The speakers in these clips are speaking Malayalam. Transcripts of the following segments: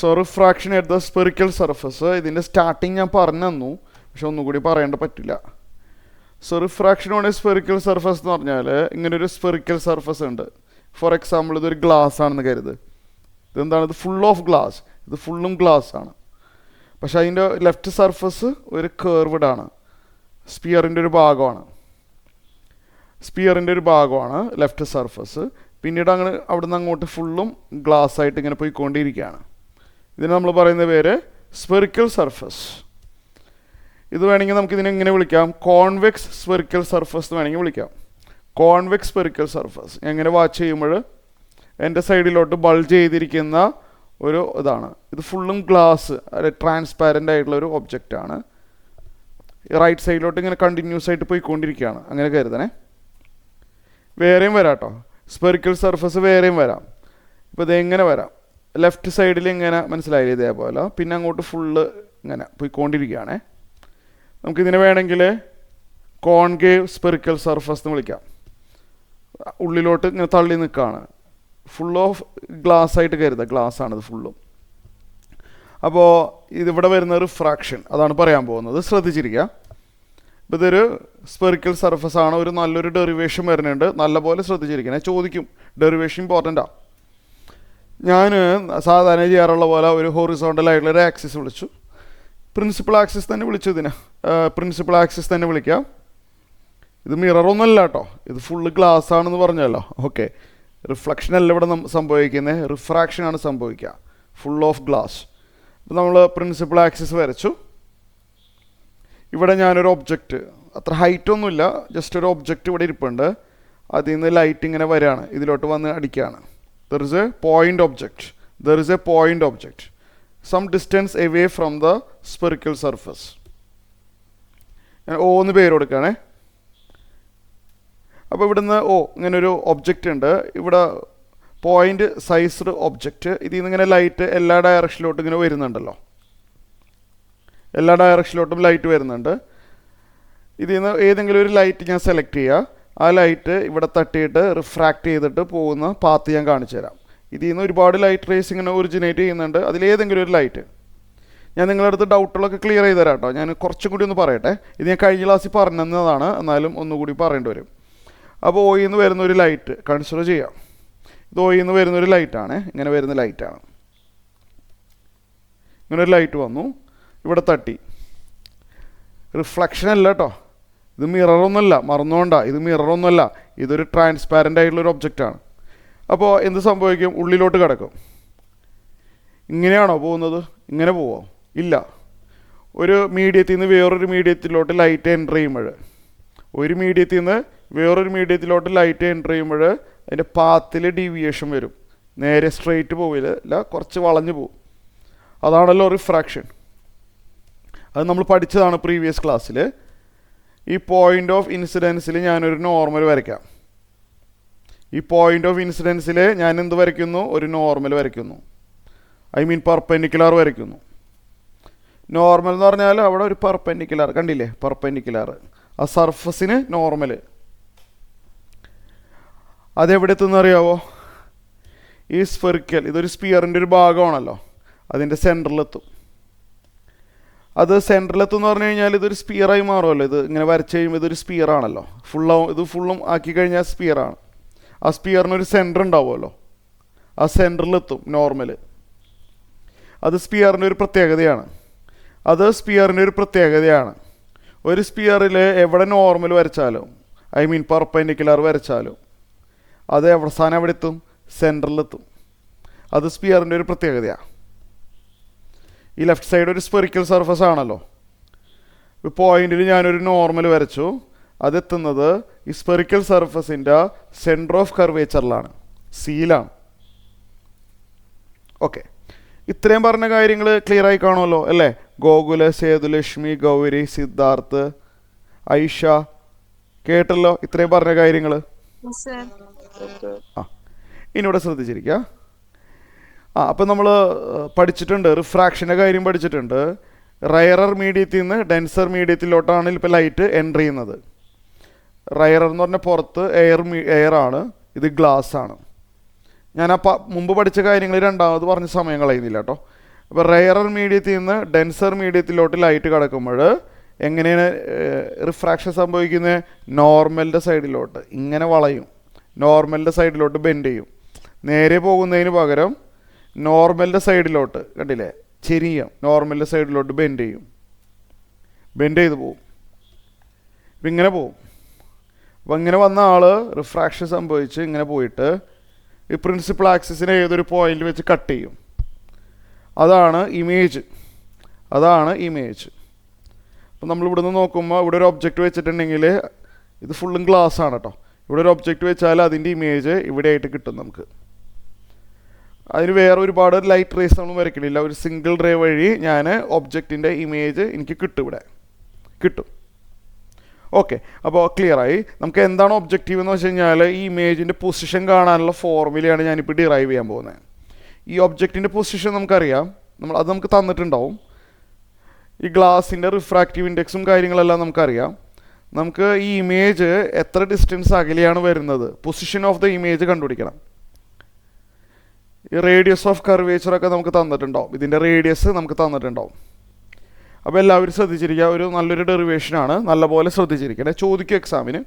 So refraction at the spherical surface, ഇതിൻ്റെ സ്റ്റാർട്ടിങ് ഞാൻ പറഞ്ഞു തന്നു, പക്ഷെ ഒന്നുകൂടി പറയേണ്ട പറ്റില്ല. So refraction on A spherical surface എന്ന് പറഞ്ഞാൽ ഇങ്ങനൊരു സ്പെറിക്കൽ സർഫസ് ഉണ്ട്. ഫോർ എക്സാമ്പിൾ ഇതൊരു ഗ്ലാസ് ആണെന്ന് കരുത്. ഇതെന്താണ്? ഇത് ഫുൾ ഓഫ് ഗ്ലാസ്, ഇത് ഫുള്ളും ഗ്ലാസ് ആണ്. പക്ഷെ അതിൻ്റെ ലെഫ്റ്റ് സർഫസ് ഒരു കേർവ്ഡ് ആണ്, സ്പിയറിൻ്റെ ഒരു ഭാഗമാണ് ലെഫ്റ്റ് സർഫസ്. പിന്നീട് അങ്ങനെ അവിടെ നിന്ന് അങ്ങോട്ട് ഫുള്ളും ഗ്ലാസ് ആയിട്ട് ഇങ്ങനെ പോയിക്കൊണ്ടിരിക്കുകയാണ്. ഇതിന് നമ്മൾ പറയുന്ന പേര് സ്പെറിക്കൽ സർഫസ്. ഇത് വേണമെങ്കിൽ നമുക്കിതിനെ ഇങ്ങനെ വിളിക്കാം, കോൺവെക്സ് സ്പെറിക്കൽ സർഫസ് എന്ന് വേണമെങ്കിൽ വിളിക്കാം. കോൺവെക്സ് സ്പെറിക്കൽ സർഫസ് എങ്ങനെ വാച്ച് ചെയ്യുമ്പോൾ എൻ്റെ സൈഡിലോട്ട് ബൾജ് ചെയ്തിരിക്കുന്ന ഒരു ഇതാണ്. ഇത് ഫുള്ളും ഗ്ലാസ്, ട്രാൻസ്പാരൻ്റ് ആയിട്ടുള്ള ഒരു ഒബ്ജക്റ്റാണ്. റൈറ്റ് സൈഡിലോട്ട് ഇങ്ങനെ കണ്ടിന്യൂസ് ആയിട്ട് പോയിക്കൊണ്ടിരിക്കുകയാണ്, അങ്ങനെ കരുതണേ. വേറെയും വരാം കേട്ടോ, സ്പെറിക്കൽ സർഫസ് വേറെയും വരാം. ഇപ്പോൾ ഇതെങ്ങനെ വരാം, ലെഫ്റ്റ് സൈഡിൽ ഇങ്ങനെ മനസ്സിലായില്ലേ, ഇതേപോലെ. പിന്നെ അങ്ങോട്ട് ഫുള്ള് ഇങ്ങനെ പോയിക്കൊണ്ടിരിക്കുകയാണേ. നമുക്കിതിനെ വേണമെങ്കിൽ കോൺകേവ് സ്പെറിക്കൽ സർഫസ് എന്ന് വിളിക്കാം. ഉള്ളിലോട്ട് ഇങ്ങനെ തള്ളി നിൽക്കുകയാണ്, ഫുൾ ഓഫ് ഗ്ലാസ് ആയിട്ട് കരുതുക, ഗ്ലാസ് ആണിത് ഫുള്ളും. അപ്പോൾ ഇതിവിടെ വരുന്ന റിഫ്രാക്ഷൻ അതാണ് പറയാൻ പോകുന്നത്, ശ്രദ്ധിച്ചിരിക്കുക. ഇപ്പോൾ ഇതൊരു സ്പെറിക്കൽ സർഫസ് ആണ്, ഒരു നല്ലൊരു ഡെറിവേഷൻ വരുന്നുണ്ട്, നല്ലപോലെ ശ്രദ്ധിച്ചിരിക്കണേ. ചോദിക്കും, ഡെറിവേഷൻ ഇമ്പോർട്ടൻ്റാണ്. ഞാൻ സാധാരണ ചെയ്യാറുള്ള പോലെ ഒരു ഹൊറിസോണ്ടൽ ആയിട്ടുള്ള ഒരു ആക്സിസ് വിളിച്ചു, പ്രിൻസിപ്പൽ ആക്സിസ് തന്നെ വിളിച്ചു. പ്രിൻസിപ്പൽ ആക്സിസ് തന്നെ വിളിക്കാം. ഇത് മിററൊന്നുമല്ല കേട്ടോ, ഇത് ഫുള്ള് ഗ്ലാസ് ആണെന്ന് പറഞ്ഞല്ലോ. ഓക്കെ, റിഫ്ലക്ഷൻ അല്ല ഇവിടെ സംഭവിക്കുന്നത്, റിഫ്രാക്ഷൻ ആണ് സംഭവിക്കുക, ഫുൾ ഓഫ് ഗ്ലാസ്. അപ്പോൾ നമ്മൾ പ്രിൻസിപ്പൽ ആക്സിസ് വരച്ചു. ഇവിടെ ഞാനൊരു ഒബ്ജക്റ്റ്, അത്ര ഹൈറ്റൊന്നുമില്ല, ജസ്റ്റ് ഒരു ഒബ്ജക്റ്റ് ഇവിടെ ഇരിപ്പുണ്ട്. അതിൽ നിന്ന് ലൈറ്റ് ഇങ്ങനെ വരികയാണ്, ഇതിലോട്ട് വന്ന് അടിക്കുകയാണ്. There is a point object some distance away from the spherical surface. ഞാൻ O എന്ന് പേര് കൊടുക്കുകയാണേ. അപ്പോൾ ഇവിടുന്ന് ഇങ്ങനൊരു ഒബ്ജക്റ്റ് ഉണ്ട്, ഇവിടെ പോയിൻ്റ് സൈസ്ഡ് ഒബ്ജക്റ്റ്. ഇതിൽ നിന്ന് ഇങ്ങനെ ലൈറ്റ് എല്ലാ ഡയറക്ഷനിലോട്ടും ഇങ്ങനെ വരുന്നുണ്ടല്ലോ, എല്ലാ ഡയറക്ഷനിലോട്ടും ലൈറ്റ് വരുന്നുണ്ട്. ഇതിൽ നിന്ന് ഏതെങ്കിലും ഒരു ലൈറ്റ് ഞാൻ സെലക്ട് ചെയ്യുക, ആ ലൈറ്റ് ഇവിടെ തട്ടിയിട്ട് റിഫ്രാക്റ്റ് ചെയ്തിട്ട് പോകുന്ന പാത്ത് ഞാൻ കാണിച്ചു തരാം. ഇതിൽ നിന്ന് ഒരുപാട് ലൈറ്റ് റേസ് ഇങ്ങനെ ഒറിജിനേറ്റ് ചെയ്യുന്നുണ്ട്, അതിലേതെങ്കിലും ഒരു ലൈറ്റ്. ഞാൻ നിങ്ങളുടെ അടുത്ത് ഡൗട്ടുകളൊക്കെ ക്ലിയർ ചെയ്ത് തരാം കേട്ടോ. ഞാൻ കുറച്ചും കൂടി ഒന്ന് പറയട്ടെ, ഇത് ഞാൻ കഴിഞ്ഞ ക്ലാസ്സിൽ പറഞ്ഞതാണ്, എന്നാലും ഒന്നുകൂടി പറയേണ്ടി വരും. അപ്പോൾ ഓയിൽ നിന്ന് വരുന്ന ഒരു ലൈറ്റ് കൺസിഡർ ചെയ്യാം. ഇത് ഓയിൽ നിന്ന് വരുന്നൊരു ലൈറ്റാണ്, ഇങ്ങനെ വരുന്ന ലൈറ്റാണ്. ഇങ്ങനെ ഒരു ലൈറ്റ് വന്നു, ഇവിടെ തട്ടി. റിഫ്ലക്ഷൻ അല്ല കേട്ടോ, ഇത് മിററൊന്നുമല്ല, മറന്നുകൊണ്ടാ, ഇത് മിററൊന്നുമല്ല, ഇതൊരു ട്രാൻസ്പാരൻ്റ് ആയിട്ടുള്ളൊരു ഒബ്ജക്റ്റാണ്. അപ്പോൾ എന്ത് സംഭവിക്കും? ഉള്ളിലോട്ട് കിടക്കും. ഇങ്ങനെയാണോ പോകുന്നത്? ഇങ്ങനെ പോവോ? ഇല്ല. ഒരു മീഡിയത്തിൽ നിന്ന് വേറൊരു മീഡിയത്തിലോട്ട് ലൈറ്റ് എൻ്റർ ചെയ്യുമ്പോൾ, ഒരു മീഡിയത്തിൽ നിന്ന് വേറൊരു മീഡിയത്തിലോട്ട് ലൈറ്റ് എൻ്റർ ചെയ്യുമ്പോൾ അതിൻ്റെ പാത്തിൽ ഡീവിയേഷൻ വരും. നേരെ സ്ട്രെയിറ്റ് പോവില്ല, കുറച്ച് വളഞ്ഞു പോകും. അതാണല്ലോ റിഫ്രാക്ഷൻ. അത് നമ്മൾ പഠിച്ചതാണ് പ്രീവിയസ് ക്ലാസ്സിൽ. ഈ പോയിൻ്റ് ഓഫ് ഇൻസിഡൻസിൽ ഞാനൊരു നോർമൽ വരയ്ക്കാം. ഈ പോയിൻ്റ് ഓഫ് ഇൻസിഡൻസിൽ ഞാൻ എന്ത് വരയ്ക്കുന്നു? ഒരു നോർമൽ വരയ്ക്കുന്നു, പെർപെൻഡിക്കുലർ വരയ്ക്കുന്നു. നോർമൽ എന്ന് പറഞ്ഞാൽ അവിടെ ഒരു പെർപെൻഡിക്കുലർ കണ്ടില്ലേ, പെർപെൻഡിക്കുലർ, ആ സർഫസിന് നോർമൽ. അതെവിടെ എത്തുന്ന അറിയാവോ? ഈ സ്പെറിക്കൽ, ഇതൊരു സ്പിയറിൻ്റെ ഒരു ഭാഗമാണല്ലോ, അതിൻ്റെ സെൻറ്ററിലെത്തും. അത് സെൻറ്ററിലെത്തും എന്ന് പറഞ്ഞു കഴിഞ്ഞാൽ ഇതൊരു സ്പിയറായി മാറുമല്ലോ. ഇത് ഇങ്ങനെ വരച്ച് കഴിയുമ്പോൾ ഇതൊരു സ്പിയറാണല്ലോ, ഇത് ഫുള്ളും ആക്കി കഴിഞ്ഞാൽ സ്പിയറാണ്. ആ സ്പിയറിനൊരു സെൻറ്റർ ഉണ്ടാവുമല്ലോ, ആ സെൻറ്ററിലെത്തും നോർമൽ. അത് സ്പിയറിൻ്റെ ഒരു പ്രത്യേകതയാണ്. ഒരു സ്പിയറിൽ എവിടെ നോർമൽ വരച്ചാലും, പെർപെൻഡിക്കുലർ വരച്ചാലും, അത് അവസാനം എവിടെ എത്തും? സെൻറ്ററിലെത്തും. അത് സ്പിയറിൻ്റെ ഒരു പ്രത്യേകതയാണ്. ഈ ലെഫ്റ്റ് സൈഡ് ഒരു സ്പെറിക്കൽ സർഫസ് ആണല്ലോ. പോയിന്റിൽ ഞാനൊരു നോർമൽ വരച്ചു, അതെത്തുന്നത് ഈ സ്പെറിക്കൽ സർഫസിൻ്റെ സെൻറ്റർ ഓഫ് കർവേച്ചറിലാണ്, സിയിലാണ്. ഓക്കെ, ഇത്രയും പറഞ്ഞ കാര്യങ്ങൾ ക്ലിയർ ആയി കാണുമല്ലോ അല്ലേ? ഗോകുല, സേതുലക്ഷ്മി, ഗൗരി, സിദ്ധാർത്ഥ്, ഐഷ, കേട്ടല്ലോ ഇത്രയും പറഞ്ഞ കാര്യങ്ങൾ. ഇനി ഇവിടെ ശ്രദ്ധിച്ചിരിക്കുക. അപ്പം നമ്മൾ പഠിച്ചിട്ടുണ്ട്, റിഫ്രാക്ഷൻ്റെ കാര്യം പഠിച്ചിട്ടുണ്ട്. റയറർ മീഡിയത്തിൽ നിന്ന് ഡെൻസർ മീഡിയത്തിലോട്ടാണ് ഇപ്പോൾ ലൈറ്റ് എൻ്റർ ചെയ്യുന്നത്. റയറർ എന്ന് പറഞ്ഞാൽ പുറത്ത് എയർ ആണ്, ഇത് ഗ്ലാസ് ആണ്. ഞാൻ മുമ്പ് പഠിച്ച കാര്യങ്ങൾ രണ്ടാമത് പറഞ്ഞ സമയം കളയുന്നില്ല കേട്ടോ. അപ്പോൾ റെയറർ മീഡിയത്തിൽ നിന്ന് ഡെൻസർ മീഡിയത്തിലോട്ട് ലൈറ്റ് കടക്കുമ്പോൾ എങ്ങനെയാണ് റിഫ്രാക്ഷൻ സംഭവിക്കുന്നത്? നോർമലിൻ്റെ സൈഡിലോട്ട് ഇങ്ങനെ വളയും, നോർമലിൻ്റെ സൈഡിലോട്ട് ബെൻഡ് ചെയ്യും. നേരെ പോകുന്നതിന് പകരം നോർമലിൻ്റെ സൈഡിലോട്ട്, കണ്ടില്ലേ, ചെരിയും, നോർമലിൻ്റെ സൈഡിലോട്ട് ബെൻഡ് ചെയ്യും, ബെൻഡ് ചെയ്ത് പോവും. അപ്പം ഇങ്ങനെ പോവും. അപ്പം ഇങ്ങനെ വന്ന ആൾ റിഫ്രാക്ഷൻ സംഭവിച്ച് ഇങ്ങനെ പോയിട്ട് ഈ പ്രിൻസിപ്പൽ ആക്സിസിനെ ഏതൊരു പോയിന്റ് വെച്ച് കട്ട് ചെയ്യും. അതാണ് ഇമേജ്. അപ്പം നമ്മൾ ഇവിടുന്ന് നോക്കുമ്പോൾ ഇവിടെ ഒരു ഒബ്ജക്റ്റ് വെച്ചിട്ടുണ്ടെങ്കിൽ ഇത് ഫുള്ളും ഗ്ലാസ് ആണ് കേട്ടോ. ഇവിടെ ഒരു ഒബ്ജക്റ്റ് വെച്ചാൽ അതിൻ്റെ ഇമേജ് ഇവിടെ ആയിട്ട് കിട്ടും നമുക്ക്. അതിന് വേറെ ഒരുപാട് ലൈറ്റ് റേസ് നമ്മൾ വരയ്ക്കണില്ല. ഒരു സിംഗിൾ റേ വഴി ഞാൻ ഒബ്ജക്റ്റിൻ്റെ ഇമേജ് എനിക്ക് കിട്ടും, ഇവിടെ കിട്ടും. ഓക്കെ, അപ്പോൾ ക്ലിയറായി. നമുക്ക് എന്താണ് ഒബ്ജക്റ്റീവ് എന്ന് വെച്ച് കഴിഞ്ഞാൽ ഈ ഇമേജിൻ്റെ പൊസിഷൻ കാണാനുള്ള ഫോർമുലയാണ് ഞാനിപ്പോൾ ഡിറൈവ് ചെയ്യാൻ പോകുന്നത്. ഈ ഒബ്ജക്റ്റിൻ്റെ പൊസിഷൻ നമുക്കറിയാം, അത് നമുക്ക് തന്നിട്ടുണ്ടാവും. ഈ ഗ്ലാസിൻ്റെ റിഫ്രാക്റ്റീവ് ഇൻഡെക്സും കാര്യങ്ങളെല്ലാം നമുക്കറിയാം. നമുക്ക് ഈ ഇമേജ് എത്ര ഡിസ്റ്റൻസ് അകലെയാണ് വരുന്നത്, പൊസിഷൻ ഓഫ് ദ ഇമേജ് കണ്ടുപിടിക്കണം. ഈ റേഡിയസ് ഓഫ് കർവേച്ചറൊക്കെ നമുക്ക് തന്നിട്ടുണ്ടാവും, ഇതിൻ്റെ റേഡിയസ് നമുക്ക് തന്നിട്ടുണ്ടാവും. അപ്പോൾ എല്ലാവരും ശ്രദ്ധിച്ചിരിക്കുക, ഒരു നല്ലൊരു ഡെറിവേഷനാണ്, നല്ലപോലെ ശ്രദ്ധിച്ചിരിക്കണേ, ചോദിക്കും എക്സാമിന്.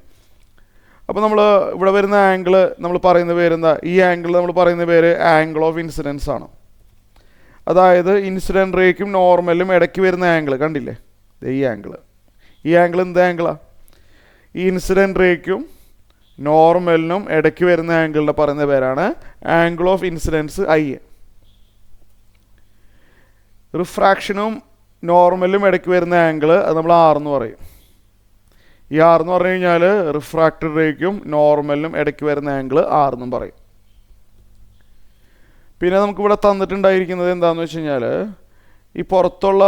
അപ്പോൾ നമ്മൾ ഇവിടെ വരുന്ന ആംഗിൾ നമ്മൾ പറയുന്ന പേരെന്താ? ഈ ആംഗിൾ നമ്മൾ പറയുന്ന പേര് ആംഗിൾ ഓഫ് ഇൻസിഡൻസ് ആണ്. അതായത് ഇൻസിഡൻറ്റ് റേക്കും നോർമലും ഇടയ്ക്ക് വരുന്ന ആംഗിൾ കണ്ടില്ലേ, ഈ ആംഗിൾ എന്ത് ആംഗിളാണ്? ഈ ഇൻസിഡൻറ്റ് റേക്കും നോർമലിനും ഇടയ്ക്ക് വരുന്ന ആംഗിളിനെ പറയുന്ന പേരാണ് ആംഗിൾ ഓഫ് ഇൻസിഡൻസ് ഐ. റിഫ്രാക്ഷനും നോർമലും ഇടയ്ക്ക് വരുന്ന ആംഗിൾ അത് നമ്മൾ ആർ എന്ന് പറയും. ഈ ആർ എന്ന് പറഞ്ഞു കഴിഞ്ഞാൽ റിഫ്രാക്റ്റഡ് റേക്കും നോർമലിനും ഇടയ്ക്ക് വരുന്ന ആംഗിൾ ആർ എന്നും പറയും. പിന്നെ നമുക്കിവിടെ തന്നിട്ടുണ്ടായിരിക്കുന്നത് എന്താണെന്ന് വെച്ച് കഴിഞ്ഞാൽ ഈ പുറത്തുള്ള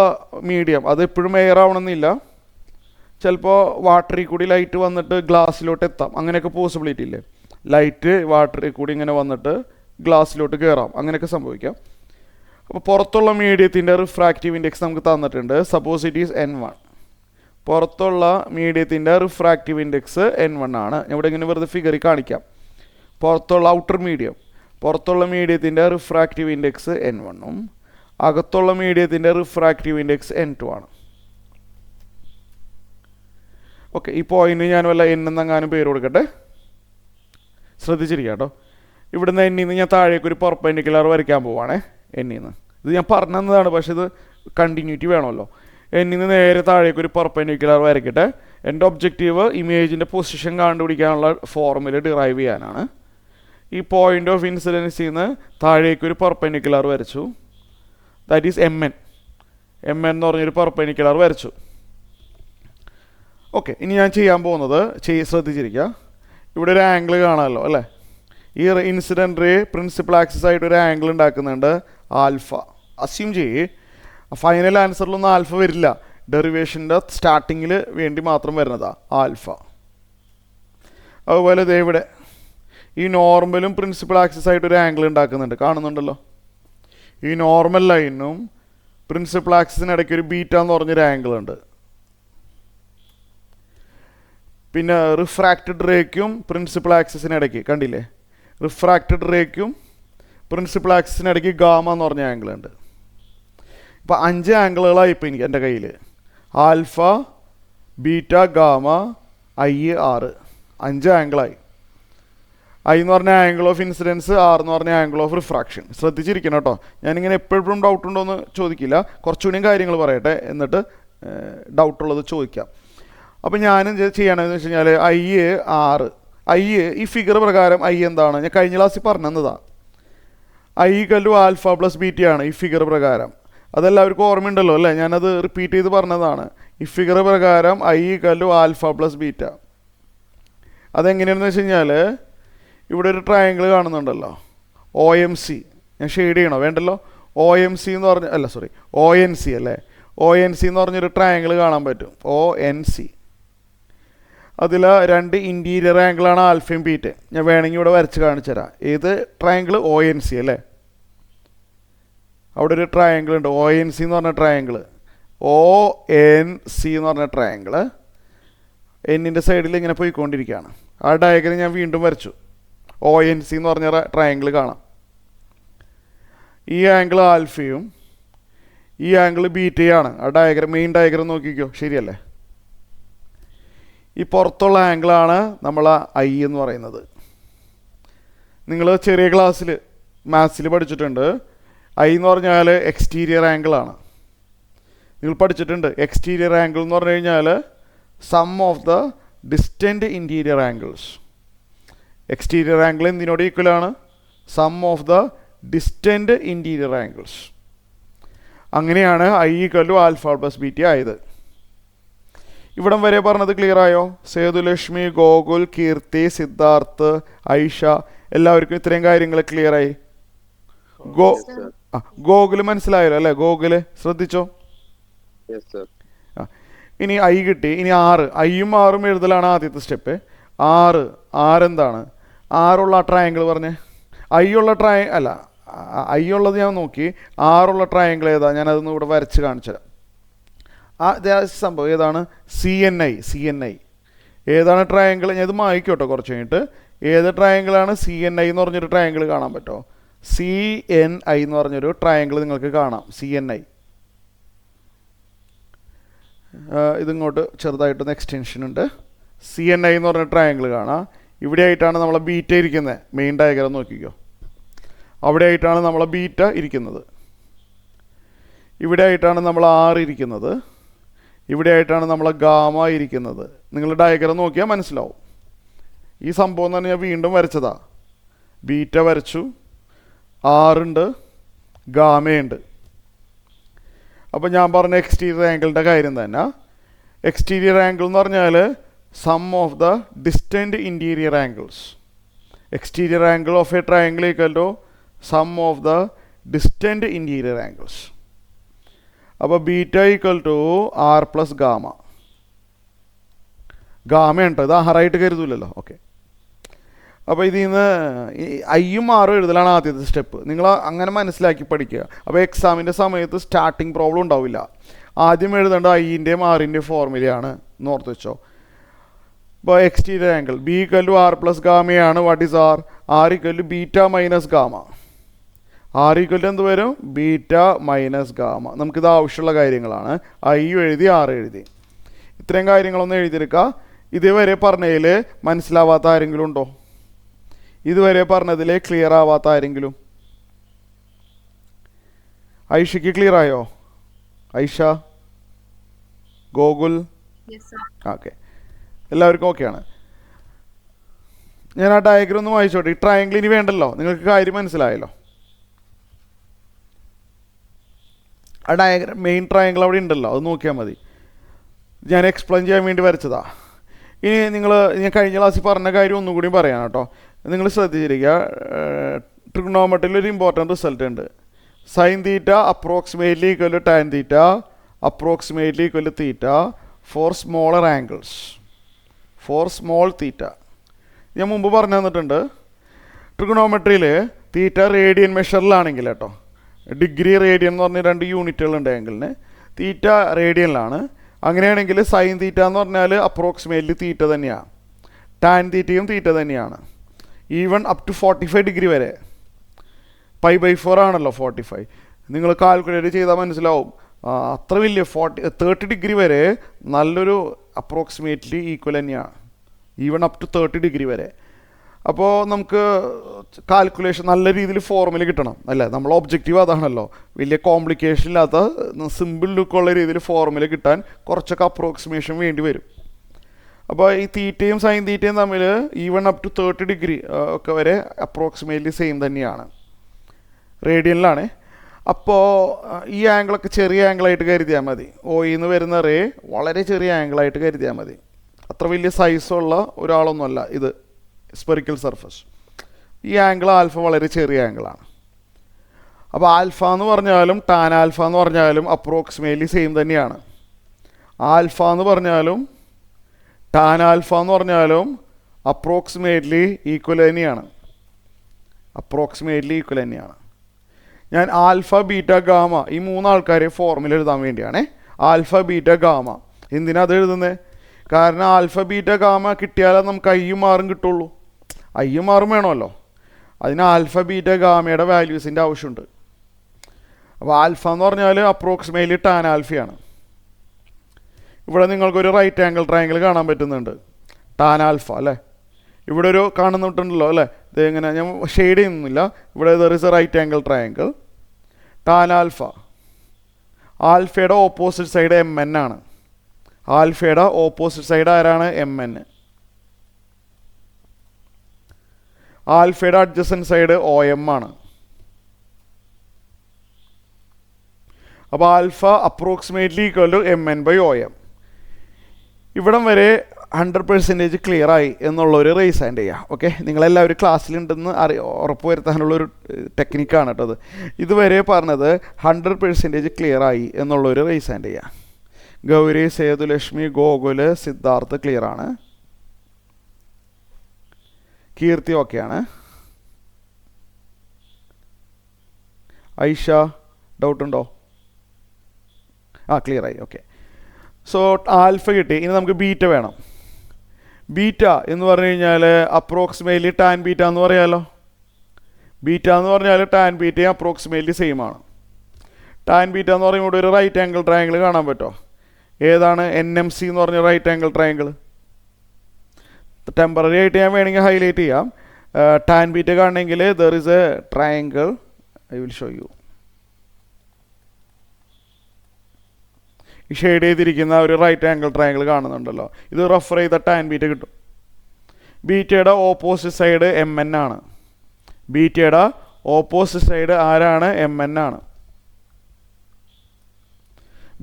മീഡിയം അത് എപ്പോഴും എയർ ആവണമെന്നില്ല, ചിലപ്പോൾ വാട്ടറിൽ കൂടി ലൈറ്റ് വന്നിട്ട് ഗ്ലാസ്സിലോട്ട് എത്താം, അങ്ങനെയൊക്കെ പോസിബിലിറ്റി ഇല്ലേ. ലൈറ്റ് വാട്ടറിൽ കൂടി ഇങ്ങനെ വന്നിട്ട് ഗ്ലാസ്സിലോട്ട് കയറാം, അങ്ങനെയൊക്കെ സംഭവിക്കാം. അപ്പോൾ പുറത്തുള്ള മീഡിയത്തിൻ്റെ റിഫ്രാക്റ്റീവ് ഇൻഡെക്സ് നമുക്ക് തന്നിട്ടുണ്ട്. Suppose it is N1. പുറത്തുള്ള മീഡിയത്തിൻ്റെ റിഫ്രാക്റ്റീവ് ഇൻഡെക്സ് N1 ആണ്. ഞാൻ ഇവിടെ ഇങ്ങനെ വെറുതെ ഫിഗറിൽ കാണിക്കാം. പുറത്തുള്ള ഔട്ടർ മീഡിയം, പുറത്തുള്ള മീഡിയത്തിൻ്റെ റിഫ്രാക്റ്റീവ് ഇൻഡെക്സ് N1ഉം അകത്തുള്ള മീഡിയത്തിൻ്റെ റിഫ്രാക്റ്റീവ് ഇൻഡെക്സ് N2 ആണ്. ഓക്കെ, ഈ പോയിന്റ് ഞാൻ വല്ല എന്നെങ്ങാനും പേര് കൊടുക്കട്ടെ, ശ്രദ്ധിച്ചിരിക്കാം കേട്ടോ. ഇവിടുന്ന് എന്നിന്ന് ഞാൻ താഴേക്ക് ഒരു പെർപെൻഡിക്കുലർ വരയ്ക്കാൻ പോവാണേ. എന്നിന്ന് ഇത് ഞാൻ പറഞ്ഞതാണ്, പക്ഷെ ഇത് കണ്ടിന്യൂറ്റി വേണമല്ലോ. എന്നിന്ന് നേരെ താഴേക്ക് ഒരു പെർപെൻഡിക്കുലർ വരയ്ക്കട്ടെ. എൻ്റെ ഒബ്ജക്റ്റീവ് ഇമേജിൻ്റെ പൊസിഷൻ കണ്ടുപിടിക്കാനുള്ള ഫോർമുല ഡിറൈവ് ചെയ്യാനാണ്. ഈ പോയിന്റ് ഓഫ് ഇൻസിഡൻസിൽ നിന്ന് താഴേക്ക് ഒരു പെർപെൻഡിക്കുലർ വരച്ചു, ദാറ്റ് ഈസ് MN എന്ന് പറഞ്ഞൊരു പെർപെൻഡിക്കുലർ വരച്ചു. ഓക്കെ, ഇനി ഞാൻ ചെയ്യാൻ പോകുന്നത് ശ്രദ്ധിച്ചിരിക്കുക. ഇവിടെ ഒരു ആംഗിൾ കാണാമല്ലോ അല്ലേ. ഈ ഇൻസിഡൻറ്റ് റേ പ്രിൻസിപ്പൽ ആക്സിസ് ആയിട്ട് ഒരു ആംഗിൾ ഉണ്ടാക്കുന്നുണ്ട് ആൽഫ. അസ്യൂം ചെയ്യേ, ഫൈനൽ ആൻസറിലൊന്നും ആൽഫ വരില്ല, ഡെറിവേഷൻ്റെ സ്റ്റാർട്ടിങ്ങിൽ വേണ്ടി മാത്രം വരുന്നതാണ് ആൽഫ. അതുപോലെ ദേ ഇവിടെ ഈ നോർമലും പ്രിൻസിപ്പൽ ആക്സിസ് ആയിട്ട് ഒരു ആംഗിൾ ഉണ്ടാക്കുന്നുണ്ട്, കാണുന്നുണ്ടല്ലോ. ഈ നോർമൽ ലൈനും പ്രിൻസിപ്പൽ ആക്സിസിനിടയ്ക്ക് ഒരു ബീറ്റ എന്ന് പറഞ്ഞൊരു ആംഗിൾ ഉണ്ട്. പിന്നെ റിഫ്രാക്റ്റഡ് റേക്കും പ്രിൻസിപ്പൽ ആക്സിസിനിടയ്ക്ക് കണ്ടില്ലേ, റിഫ്രാക്റ്റഡ് റേക്കും പ്രിൻസിപ്പൽ ആക്സിസിനിടയ്ക്ക് ഗാമ എന്ന് പറഞ്ഞ ആംഗിൾ ഉണ്ട്. ഇപ്പോൾ 5 ആംഗിളുകളായി ഇപ്പോൾ എനിക്ക് എൻ്റെ കയ്യിൽ. Alpha, beta, gamma, I, R, 5 ആംഗിളായി. ഐ എന്ന് പറഞ്ഞ ആംഗിൾ ഓഫ് ഇൻസിഡൻസ്, ആർ എന്ന് പറഞ്ഞ ആംഗിൾ ഓഫ് റിഫ്രാക്ഷൻ. ശ്രദ്ധിച്ചിരിക്കണം കേട്ടോ, ഞാനിങ്ങനെ എപ്പോഴും ഡൗട്ട് ഉണ്ടോ എന്ന് ചോദിക്കില്ല, കുറച്ചുകൂടിയും കാര്യങ്ങൾ പറയട്ടെ, എന്നിട്ട് ഡൗട്ടുള്ളത് ചോദിക്കാം. അപ്പോൾ ഞാൻ ചെയ്യണമെന്ന് വെച്ച് കഴിഞ്ഞാൽ ഐ, ആർ, ഐ ഈ ഫിഗർ പ്രകാരം ഐ എന്താണ്, ഞാൻ കഴിഞ്ഞ ക്ലാസ്സിൽ പറഞ്ഞതാണ്. ഐ = ആൽഫ പ്ലസ് ബീറ്റയാണ് ഈ ഫിഗർ പ്രകാരം. അതെല്ലാവർക്കും ഓർമ്മയുണ്ടല്ലോ അല്ലേ, ഞാനത് റിപ്പീറ്റ് ചെയ്ത് പറഞ്ഞതാണ്. ഈ ഫിഗർ പ്രകാരം ഐ = ആൽഫ പ്ലസ് ബീറ്റ. അതെങ്ങനെയാണെന്ന് വെച്ച് കഴിഞ്ഞാൽ ഇവിടെ ഒരു ട്രയാങ്കിൾ കാണുന്നുണ്ടല്ലോ, OMC. ഞാൻ ഷെയ്ഡ് ചെയ്യണോ? വേണ്ടല്ലോ. OMC എന്ന് പറഞ്ഞ ONC അല്ലേ. ONC എന്ന് പറഞ്ഞൊരു ട്രയാങ്കിൾ കാണാൻ പറ്റും, ONC. അതിൽ 2 ഇൻറ്റീരിയർ ആംഗിളാണ് ആൽഫയും ബീറ്റയും. ഞാൻ വേണമെങ്കിൽ ഇവിടെ വരച്ച് കാണിച്ചു തരാം. ഏത് ട്രയാങ്കിൾ? ONC അല്ലേ. അവിടെ ഒരു ട്രയാങ്കിൾ ഉണ്ട്, ONC എന്ന് പറഞ്ഞ ട്രയാങ്കിൾ. ONC എന്ന് പറഞ്ഞ ട്രയാങ്കിൾ എന്നിൻ്റെ സൈഡിൽ ഇങ്ങനെ പോയിക്കൊണ്ടിരിക്കുകയാണ്. ആ ഡയഗ്രം ഞാൻ വീണ്ടും വരച്ചു. ONC എന്ന് പറഞ്ഞ ട്രയാങ്കിൾ കാണാം. ഈ ആംഗിൾ ആൽഫയും ഈ ആംഗിൾ ബീറ്റയാണ്. ആ ഡയഗ്രം, മെയിൻ ഡയഗ്രം നോക്കിക്കോ, ശരിയല്ലേ? ഈ പുറത്തുള്ള ആംഗിളാണ് നമ്മൾ ഐ എന്ന് പറയുന്നത്. നിങ്ങൾ ചെറിയ ക്ലാസ്സിൽ മാത്സിൽ പഠിച്ചിട്ടുണ്ട്, ഐ എന്ന് പറഞ്ഞാൽ എക്സ്റ്റീരിയർ ആംഗിളാണ്. നിങ്ങൾ പഠിച്ചിട്ടുണ്ട് എക്സ്റ്റീരിയർ ആംഗിൾ എന്ന് പറഞ്ഞു കഴിഞ്ഞാൽ sum of the distant interior angles. Exterior angle എന്തിനോട് ഈക്വലാണ്? Sum of the distant interior angles. അങ്ങനെയാണ് I equal to alpha plus beta ആയത്. ഇവിടം വരെ പറഞ്ഞത് ക്ലിയർ ആയോ? സേതുലക്ഷ്മി, ഗോകുൽ, കീർത്തി, സിദ്ധാർത്ഥ്, ഐഷ, എല്ലാവർക്കും ഇത്രയും കാര്യങ്ങൾ ക്ലിയർ ആയി? ഗോകുല് മനസ്സിലായല്ലോ അല്ലേ? ഗോകുല് ശ്രദ്ധിച്ചോ? ഇനി ഐ കിട്ടി. ഇനി 6, ഐയും 6ഉം എഴുതലാണ് ആദ്യത്തെ സ്റ്റെപ്പ്. 6 എന്താണ്? 6ഉള്ള ട്രയാങ്കിൾ പറഞ്ഞേ. ഐ ഉള്ളത് ഞാൻ നോക്കി. 6ഉള്ള ട്രയാങ്കിൾ ഏതാ? ഞാനതൊന്ന് ഇവിടെ വരച്ച് കാണിച്ചു തരാം. സംഭവം ഏതാണ്? CNI. ഏതാണ് ട്രയാങ്കിൾ? ഞാൻ ഇത് മായിക്കോട്ടോ കുറച്ച് കഴിഞ്ഞിട്ട്. ഏത് ട്രയാങ്കിളാണ്? CNI എന്ന് പറഞ്ഞൊരു ട്രയാങ്കിൾ കാണാൻ പറ്റുമോ? CNI എന്ന് പറഞ്ഞൊരു ട്രയാങ്കിൾ നിങ്ങൾക്ക് കാണാം. CNI. ഇതിങ്ങോട്ട് ചെറുതായിട്ടൊന്ന് എക്സ്റ്റൻഷൻ ഉണ്ട്. CNI എന്ന് പറഞ്ഞ ട്രയാങ്കിൾ കാണാം. ഇവിടെ ആയിട്ടാണ് നമ്മളെ ബീറ്റ ഇരിക്കുന്നത്. മെയിൻ ഡയഗ്രം നോക്കിക്കോ. അവിടെ ആയിട്ടാണ് നമ്മളെ ബീറ്റ ഇരിക്കുന്നത്. ഇവിടെ ആയിട്ടാണ് നമ്മൾ R ഇരിക്കുന്നത്. ഇവിടെ ആയിട്ടാണ് നമ്മളെ ഗാമ ഇരിക്കുന്നത്. നിങ്ങൾ ഡയഗ്രം നോക്കിയാൽ മനസ്സിലാവും. ഈ സംഭവം തന്നെ ഞാൻ വീണ്ടും വരച്ചതാ. ബീറ്റ വരച്ചു, R ഉണ്ട്, ഗാമയുണ്ട്. അപ്പോൾ ഞാൻ പറഞ്ഞ എക്സ്റ്റീരിയർ ആംഗിളിൻ്റെ കാര്യം തന്നെ. എക്സ്റ്റീരിയർ ആംഗിൾ എന്ന് പറഞ്ഞാൽ sum of the distant interior angles. Exterior angle of a triangle equal to sum of the distant interior angles. അപ്പോൾ beta equal to R plus gamma. ഗാമയുണ്ട്, ഇത് ആറായിട്ട് കരുതൂലല്ലോ. ഓക്കെ. അപ്പോൾ ഇതിൽ നിന്ന് ഐയും 6ഉം എഴുതലാണ് ആദ്യത്തെ സ്റ്റെപ്പ്. നിങ്ങൾ അങ്ങനെ മനസ്സിലാക്കി പഠിക്കുക. അപ്പോൾ എക്സാമിൻ്റെ സമയത്ത് സ്റ്റാർട്ടിങ് പ്രോബ്ലം ഉണ്ടാവില്ല. ആദ്യം എഴുതേണ്ട ഐൻ്റെയും 6ൻ്റെയും ഫോർമുലയാണ് എന്ന് ഓർത്ത് വെച്ചോ. ഇപ്പോൾ exterior angle B equal to R plus ഗാമയാണ്. What is R equal to beta minus gamma. R equal to എന്ത് വരും? Beta minus gamma. നമുക്കിത് ആവശ്യമുള്ള കാര്യങ്ങളാണ്. ഐയും എഴുതി, R എഴുതി. ഇത്രയും കാര്യങ്ങളൊന്നും എഴുതിയെടുക്കുക. ഇതുവരെ പറഞ്ഞതിൽ മനസ്സിലാവാത്ത ആരെങ്കിലും ഉണ്ടോ? ഇതുവരെ പറഞ്ഞതിൽ ക്ലിയർ ആവാത്ത ആരെങ്കിലും? ഐഷയ്ക്ക് ക്ലിയർ ആയോ? ഐഷ, ഗോകുൽ? ഓക്കെ, എല്ലാവർക്കും ഓക്കെയാണ്. ഞാൻ ആ ഡയഗ്രം ഒന്ന് വായിച്ചോട്ടെ. ഈ ട്രയാങ്കിൾ ഇനി വേണ്ടല്ലോ, നിങ്ങൾക്ക് കാര്യം മനസ്സിലായല്ലോ. ആ ഡയഗ്രം മെയിൻ ട്രയാങ്കിൾ അവിടെ ഉണ്ടല്ലോ, അത് നോക്കിയാൽ മതി. ഞാൻ എക്സ്പ്ലെയിൻ ചെയ്യാൻ വേണ്ടി വരച്ചതാ. ഇനി ഞാൻ കഴിഞ്ഞ ക്ലാസ്സിൽ പറഞ്ഞ കാര്യം ഒന്നും കൂടി പറയാം കേട്ടോ. നിങ്ങൾ ശ്രദ്ധിച്ചിരിക്കുക. ട്രിഗണോമെട്രിയിൽ ഒരു ഇമ്പോർട്ടൻറ്റ് റിസൾട്ട് ഉണ്ട്. Sine theta approximately equal to tan theta approximately equal to theta for smaller angles for small theta. ഞാൻ മുമ്പ് പറഞ്ഞു തന്നിട്ടുണ്ട്. ട്രിഗണോമെട്രിയിൽ തീറ്റ റേഡിയൻ മെഷറിലാണെങ്കിൽ കേട്ടോ, ഡിഗ്രി റേഡിയൻ എന്ന് പറഞ്ഞ 2 യൂണിറ്റുകളുണ്ട് ആംഗിളിന്. തീറ്റ റേഡിയനിലാണ്. അങ്ങനെയാണെങ്കിൽ സൈൻ തീറ്റ എന്ന് പറഞ്ഞാൽ അപ്രോക്സിമേറ്റ്ലി തീറ്റ തന്നെയാണ്. ടാൻ തീറ്റയും തീറ്റ തന്നെയാണ്. ഈവൻ അപ് ടു 45 ഡിഗ്രി വരെ. π/4 ആണല്ലോ 45. നിങ്ങൾ കാൽക്കുലേറ്റ് ചെയ്താൽ മനസ്സിലാവും. അത്ര വലിയ 30 ഡിഗ്രി വരെ നല്ലൊരു അപ്രോക്സിമേറ്റ്ലി ഈക്വൽ തന്നെയാണ്. ഈവൻ അപ് ടു 30 ഡിഗ്രി വരെ. അപ്പോൾ നമുക്ക് കാൽക്കുലേഷൻ നല്ല രീതിയിൽ ഫോർമുല കിട്ടണം അല്ലേ? നമ്മൾ ഒബ്ജക്റ്റീവ് അതാണല്ലോ. വലിയ കോംപ്ലിക്കേഷൻ ഇല്ലാത്ത സിമ്പിൾ ലുക്കുള്ള രീതിയിൽ ഫോർമുല കിട്ടാൻ കുറച്ചൊക്കെ അപ്രോക്സിമേഷൻ വേണ്ടി വരും. അപ്പോൾ ഈ തീറ്റയും സൈൻ തീറ്റയും തമ്മിൽ ഈവൻ അപ് ടു 30 ഡിഗ്രി ഒക്കെ വരെ അപ്രോക്സിമേറ്റ്ലി സെയിം തന്നെയാണ്. റേഡിയനിലാണ്. അപ്പോൾ ഈ ആംഗിളൊക്കെ ചെറിയ ആംഗിളായിട്ട് കരുതിയാൽ മതി. OEന്ന് വരുന്ന റേ വളരെ ചെറിയ ആംഗിളായിട്ട് കരുതിയാൽ മതി. അത്ര വലിയ സൈസുള്ള ഒരാളൊന്നുമല്ല ഇത് സ്പെറിക്കൽ സർഫസ്. ഈ ആംഗിൾ ആൽഫ വളരെ ചെറിയ ആംഗിളാണ്. അപ്പോൾ ആൽഫ എന്ന് പറഞ്ഞാലും ടാൻ ആൽഫ എന്ന് പറഞ്ഞാലും അപ്രോക്സിമേറ്റ്ലി സെയിം തന്നെയാണ്. ആൽഫ എന്ന് പറഞ്ഞാലും ടാൻ ആൽഫ എന്ന് പറഞ്ഞാലും അപ്രോക്സിമേറ്റ്ലി ഈക്വൽ തന്നെയാണ്. അപ്രോക്സിമേറ്റ്ലി ഈക്വൽ തന്നെയാണ്. ഞാൻ ആൽഫ ബീറ്റ ഗാമ ഈ 3 ആൾക്കാരെ ഫോർമുല എഴുതാൻ വേണ്ടിയാണേ. ആൽഫ ബീറ്റ ഗാമ എന്തിനാ അത് എഴുതുന്നത്? കാരണം ആൽഫ ബീറ്റ ഗാമ കിട്ടിയാലേ നമുക്ക് ഐയും 6ഉം കിട്ടുള്ളൂ. ഐയും 6ഉം വേണമല്ലോ. അതിന് ആൽഫ ബീറ്റ ഗാമയുടെ വാല്യൂസിൻ്റെ ആവശ്യമുണ്ട്. അപ്പോൾ ആൽഫ എന്ന് പറഞ്ഞാൽ അപ്രോക്സിമേറ്റ്ലി ടാൻ ആൽഫയാണ്. ഇവിടെ നിങ്ങൾക്കൊരു റൈറ്റ് ആംഗിൾ ട്രയാങ്കിൾ കാണാൻ പറ്റുന്നുണ്ട്, ടാൻ ആൽഫ അല്ലേ. ഇവിടെ ഒരു കാണുന്നുണ്ടല്ലോ അല്ലേ, ഇത് എങ്ങനെ ഞാൻ ഷെയ്ഡ് ചെയ്യുന്നില്ല. ഇവിടെ there is a right angle triangle, tan alpha. ആൽഫയുടെ ഓപ്പോസിറ്റ് സൈഡ് എം എൻ ആണ്. ആൽഫയുടെ ഓപ്പോസിറ്റ് സൈഡ് ആരാണ്? M N. ആൽഫയുടെ അഡ്ജസൻറ്റ് സൈഡ് ഒ എം ആണ്. അപ്പോൾ alpha approximately equal to M N by O M. ഇവിടം വരെ 100% ക്ലിയർ ആയി എന്നുള്ളൊരു റേസ് ഹാൻഡ് ചെയ്യുക. ഓക്കെ, നിങ്ങളെല്ലാവരും ക്ലാസ്സിലുണ്ടെന്ന് ഉറപ്പ് വരുത്താനുള്ളൊരു ടെക്നിക്കാണ് കേട്ടോ അത്. ഇതുവരെ പറഞ്ഞത് 100% ക്ലിയർ ആയി എന്നുള്ളൊരു റേസ് ഹാൻഡ് ചെയ്യുക. ഗൗരി, സേതുലക്ഷ്മി, ഗോകുല്, സിദ്ധാർത്ഥ് ക്ലിയർ ആണ്. കീർത്തി ഓക്കെയാണ്. ഐഷ ഡൗട്ടുണ്ടോ? ക്ലിയർ ആയി. ഓക്കെ, സോ ആൽഫ കിട്ടി. ഇനി നമുക്ക് ബീറ്റ വേണം. ബീറ്റ എന്ന് പറഞ്ഞു കഴിഞ്ഞാൽ അപ്രോക്സിമേറ്റ്ലി ടാൻ ബീറ്റ എന്ന് പറയാമല്ലോ. ബീറ്റ എന്ന് പറഞ്ഞാൽ ടാൻ ബീറ്റയും അപ്രോക്സിമേറ്റ്ലി സെയിം ആണ്. ടാൻ ബീറ്റ എന്ന് പറയുമ്പോൾ ഇവിടെ ഒരു റൈറ്റ് ആംഗിൾ ട്രയാങ്കിൾ കാണാൻ പറ്റുമോ? ഏതാണ്? NMC എന്ന് പറഞ്ഞ റൈറ്റ് ആംഗിൾ ട്രയാങ്കിൾ. ടെമ്പററി ആയിട്ട് ഞാൻ വേണമെങ്കിൽ ഹൈലൈറ്റ് ചെയ്യാം. ടാൻ ബീറ്റ കാണണമെങ്കിൽ there is A triangle, I will show you. ഈ ഷെയ്ഡ് ചെയ്തിരിക്കുന്ന ഒരു റൈറ്റ് ആംഗിൾ ട്രയാങ്കിൾ കാണുന്നുണ്ടല്ലോ, ഇത് റെഫർ ചെയ്ത ടാൻ ബീറ്റ കിട്ടും. ബീറ്റയുടെ ഓപ്പോസിറ്റ് സൈഡ് എം എൻ ആണ്. ബീറ്റയുടെ ഓപ്പോസിറ്റ് സൈഡ് ആരാണ്? എം എൻ ആണ്.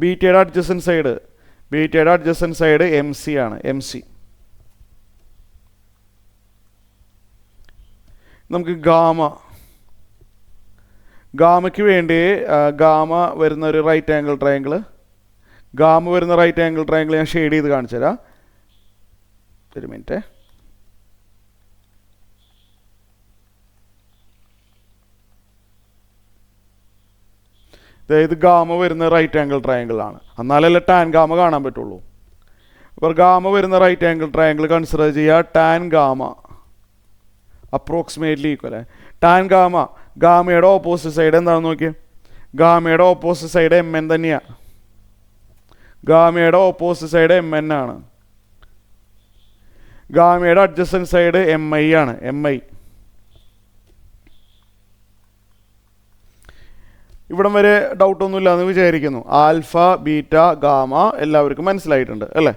ബീറ്റയുടെ അഡ്ജസൻറ്റ് സൈഡ് എം സി ആണ്. M C. നമുക്ക് ഗാമയ്ക്ക് വേണ്ടി ഗാമ വരുന്ന ഒരു റൈറ്റ് ആംഗിൾ ട്രയാങ്കിൾ, ഞാൻ ഷെയ്ഡ് ചെയ്ത് കാണിച്ചു തരാം. ഒരു മിനിറ്റ്. അതായത് ഗാമ വരുന്ന റൈറ്റ് ആംഗിൾ ട്രയാങ്കിൾ ആണ്, എന്നാലല്ലേ ടാൻ ഗാമ കാണാൻ പറ്റുള്ളൂ. അപ്പോൾ ഗാമ വരുന്ന റൈറ്റ് ആംഗിൾ ട്രയാങ്കിൾ കൺസിഡർ ചെയ്യുക. Tan gamma approximately equal. Tan ഗാമയുടെ ഓപ്പോസിറ്റ് സൈഡ് എന്താണെന്ന് നോക്കിയേ. ഗാമയുടെ ഓപ്പോസിറ്റ് സൈഡ് എം എൻ തന്നെയാണ്. ഗാമയുടെ ഓപ്പോസിറ്റ് സൈഡ് എം എൻ ആണ്. ഗാമയുടെ അഡ്ജസൻറ്റ് സൈഡ് എം ഐ ആണ്. M I. ഇവിടം വരെ ഡൗട്ടൊന്നുമില്ല എന്ന് വിചാരിക്കുന്നു. ആൽഫ, ബീറ്റ, ഗാമ എല്ലാവർക്കും മനസ്സിലായിട്ടുണ്ട് അല്ലേ?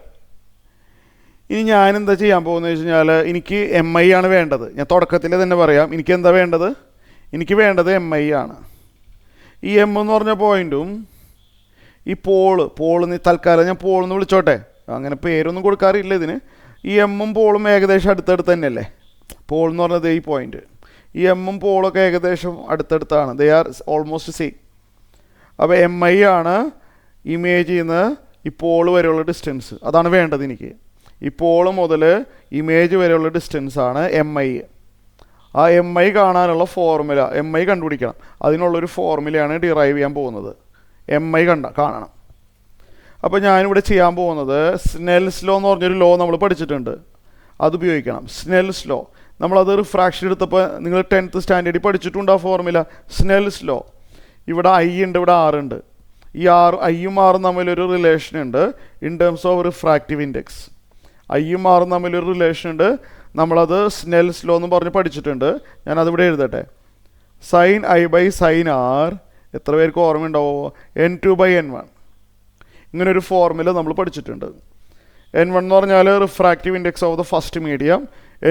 ഇനി ഞാൻ എന്താ ചെയ്യാൻ പോകുന്നത് വെച്ച് കഴിഞ്ഞാൽ, എനിക്ക് എം ഐ ആണ് വേണ്ടത്. ഞാൻ തുടക്കത്തിൽ തന്നെ പറയാം, എനിക്ക് എന്താ വേണ്ടത്? എനിക്ക് വേണ്ടത് എം ഐ ആണ്. ഈ എം എന്ന് പറഞ്ഞ പോയിൻറ്റും ഈ പോള് തൽക്കാലം ഞാൻ പോളെന്ന് വിളിച്ചോട്ടെ, അങ്ങനെ പേരൊന്നും കൊടുക്കാറില്ല ഇതിന്. ഈ എമ്മും പോളും ഏകദേശം അടുത്തടുത്ത് തന്നെയല്ലേ. പോൾ എന്ന് പറഞ്ഞത് ഈ പോയിൻറ്റ്. ഈ എമ്മും പോളൊക്കെ ഏകദേശം അടുത്തടുത്താണ്. They are almost same. അപ്പോൾ എം ഐ ആണ് ഇമേജിൽ നിന്ന് ഈ പോള് വരെയുള്ള ഡിസ്റ്റൻസ്. അതാണ് വേണ്ടത് എനിക്ക്. ഈ പോള് മുതൽ ഇമേജ് വരെയുള്ള ഡിസ്റ്റൻസ് ആണ് എം ഐ. ആ എം ഐ കാണാനുള്ള ഫോർമുല, എം ഐ കണ്ടുപിടിക്കണം. അതിനുള്ളൊരു ഫോർമുലയാണ് ഡിറൈവ് ചെയ്യാൻ പോകുന്നത്. എം ഐ കാണണം. അപ്പോൾ ഞാനിവിടെ ചെയ്യാൻ പോകുന്നത് സ്നെൽസ് ലോ എന്ന് പറഞ്ഞൊരു ലോ നമ്മൾ പഠിച്ചിട്ടുണ്ട്, അത് ഉപയോഗിക്കണം. സ്നെൽസ് ലോ നമ്മളത് റിഫ്രാക്ഷൻ എടുത്തപ്പോൾ നിങ്ങൾ 10th സ്റ്റാൻഡേർഡിൽ പഠിച്ചിട്ടുണ്ട് ആ ഫോർമുല. Snell's law. ഇവിടെ ഐ ഉണ്ട്, ഇവിടെ ആർ ഉണ്ട്. ഈ ഐയും ആറും തമ്മിലൊരു റിലേഷൻ ഉണ്ട് in terms of refractive index. ഐയും ആറും തമ്മിലൊരു റിലേഷൻ ഉണ്ട്. നമ്മളത് സ്നെൽസ് ലോ എന്ന് പറഞ്ഞ് പഠിച്ചിട്ടുണ്ട്. ഞാനതിവിടെ എഴുതട്ടെ. Sine I by sine R, എത്ര പേർക്ക് ഓർമ്മയുണ്ടാവോ? N2/N1. ഇങ്ങനൊരു ഫോർമുല നമ്മൾ പഠിച്ചിട്ടുണ്ട്. N1 എന്ന് പറഞ്ഞാൽ refractive index of the first medium,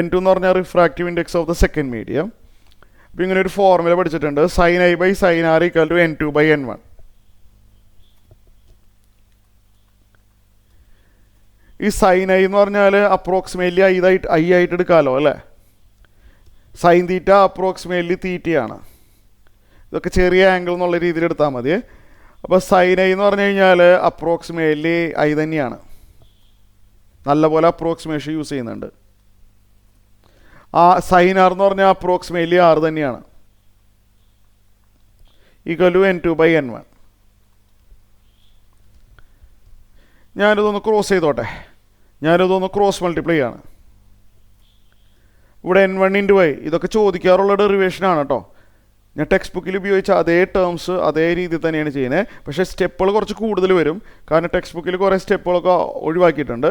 N2 എന്ന് പറഞ്ഞാൽ refractive index of the second medium. അപ്പോൾ ഇങ്ങനെ ഒരു ഫോർമുല പഠിച്ചിട്ടുണ്ട്. Sine I by sine R equal to N2/N1. ഈ സൈൻ ഐ എന്ന് പറഞ്ഞാൽ അപ്രോക്സിമേറ്റ്ലി ഐ ആയിട്ട് എടുക്കാമല്ലോ അല്ലേ. സൈൻ തീറ്റ അപ്രോക്സിമേറ്റ്ലി തീറ്റയാണ്. ഇതൊക്കെ ചെറിയ ആംഗിൾ എന്നുള്ള രീതിയിൽ എടുത്താൽ മതി. അപ്പോൾ സൈൻ ഐ എന്ന് പറഞ്ഞു കഴിഞ്ഞാൽ അപ്രോക്സിമേറ്റ്ലി ഐ തന്നെയാണ്. നല്ലപോലെ അപ്രോക്സിമേഷൻ യൂസ് ചെയ്യുന്നുണ്ട്. ആ സൈൻ ആർ എന്ന് പറഞ്ഞാൽ അപ്രോക്സിമേറ്റ്ലി ആർ തന്നെയാണ്. Equal to N2/N1. ഞാനിതൊന്ന് ക്രോസ് ചെയ്തോട്ടെ. ഞാനിതൊന്ന് ക്രോസ് മൾട്ടിപ്ലൈ ആണ്. ഇവിടെ N1 × I, ഇതൊക്കെ ചോദിക്കാറുള്ള ഡെറിവേഷനാണ് കേട്ടോ. ഞാൻ ടെക്സ്റ്റ് ബുക്കിൽ ഉപയോഗിച്ച അതേ ടേംസ് അതേ രീതിയിൽ തന്നെയാണ് ചെയ്യുന്നത്. പക്ഷേ സ്റ്റെപ്പുകൾ കുറച്ച് കൂടുതൽ വരും, കാരണം ടെക്സ്റ്റ് ബുക്കിൽ കുറേ സ്റ്റെപ്പുകളൊക്കെ ഒഴിവാക്കിയിട്ടുണ്ട്.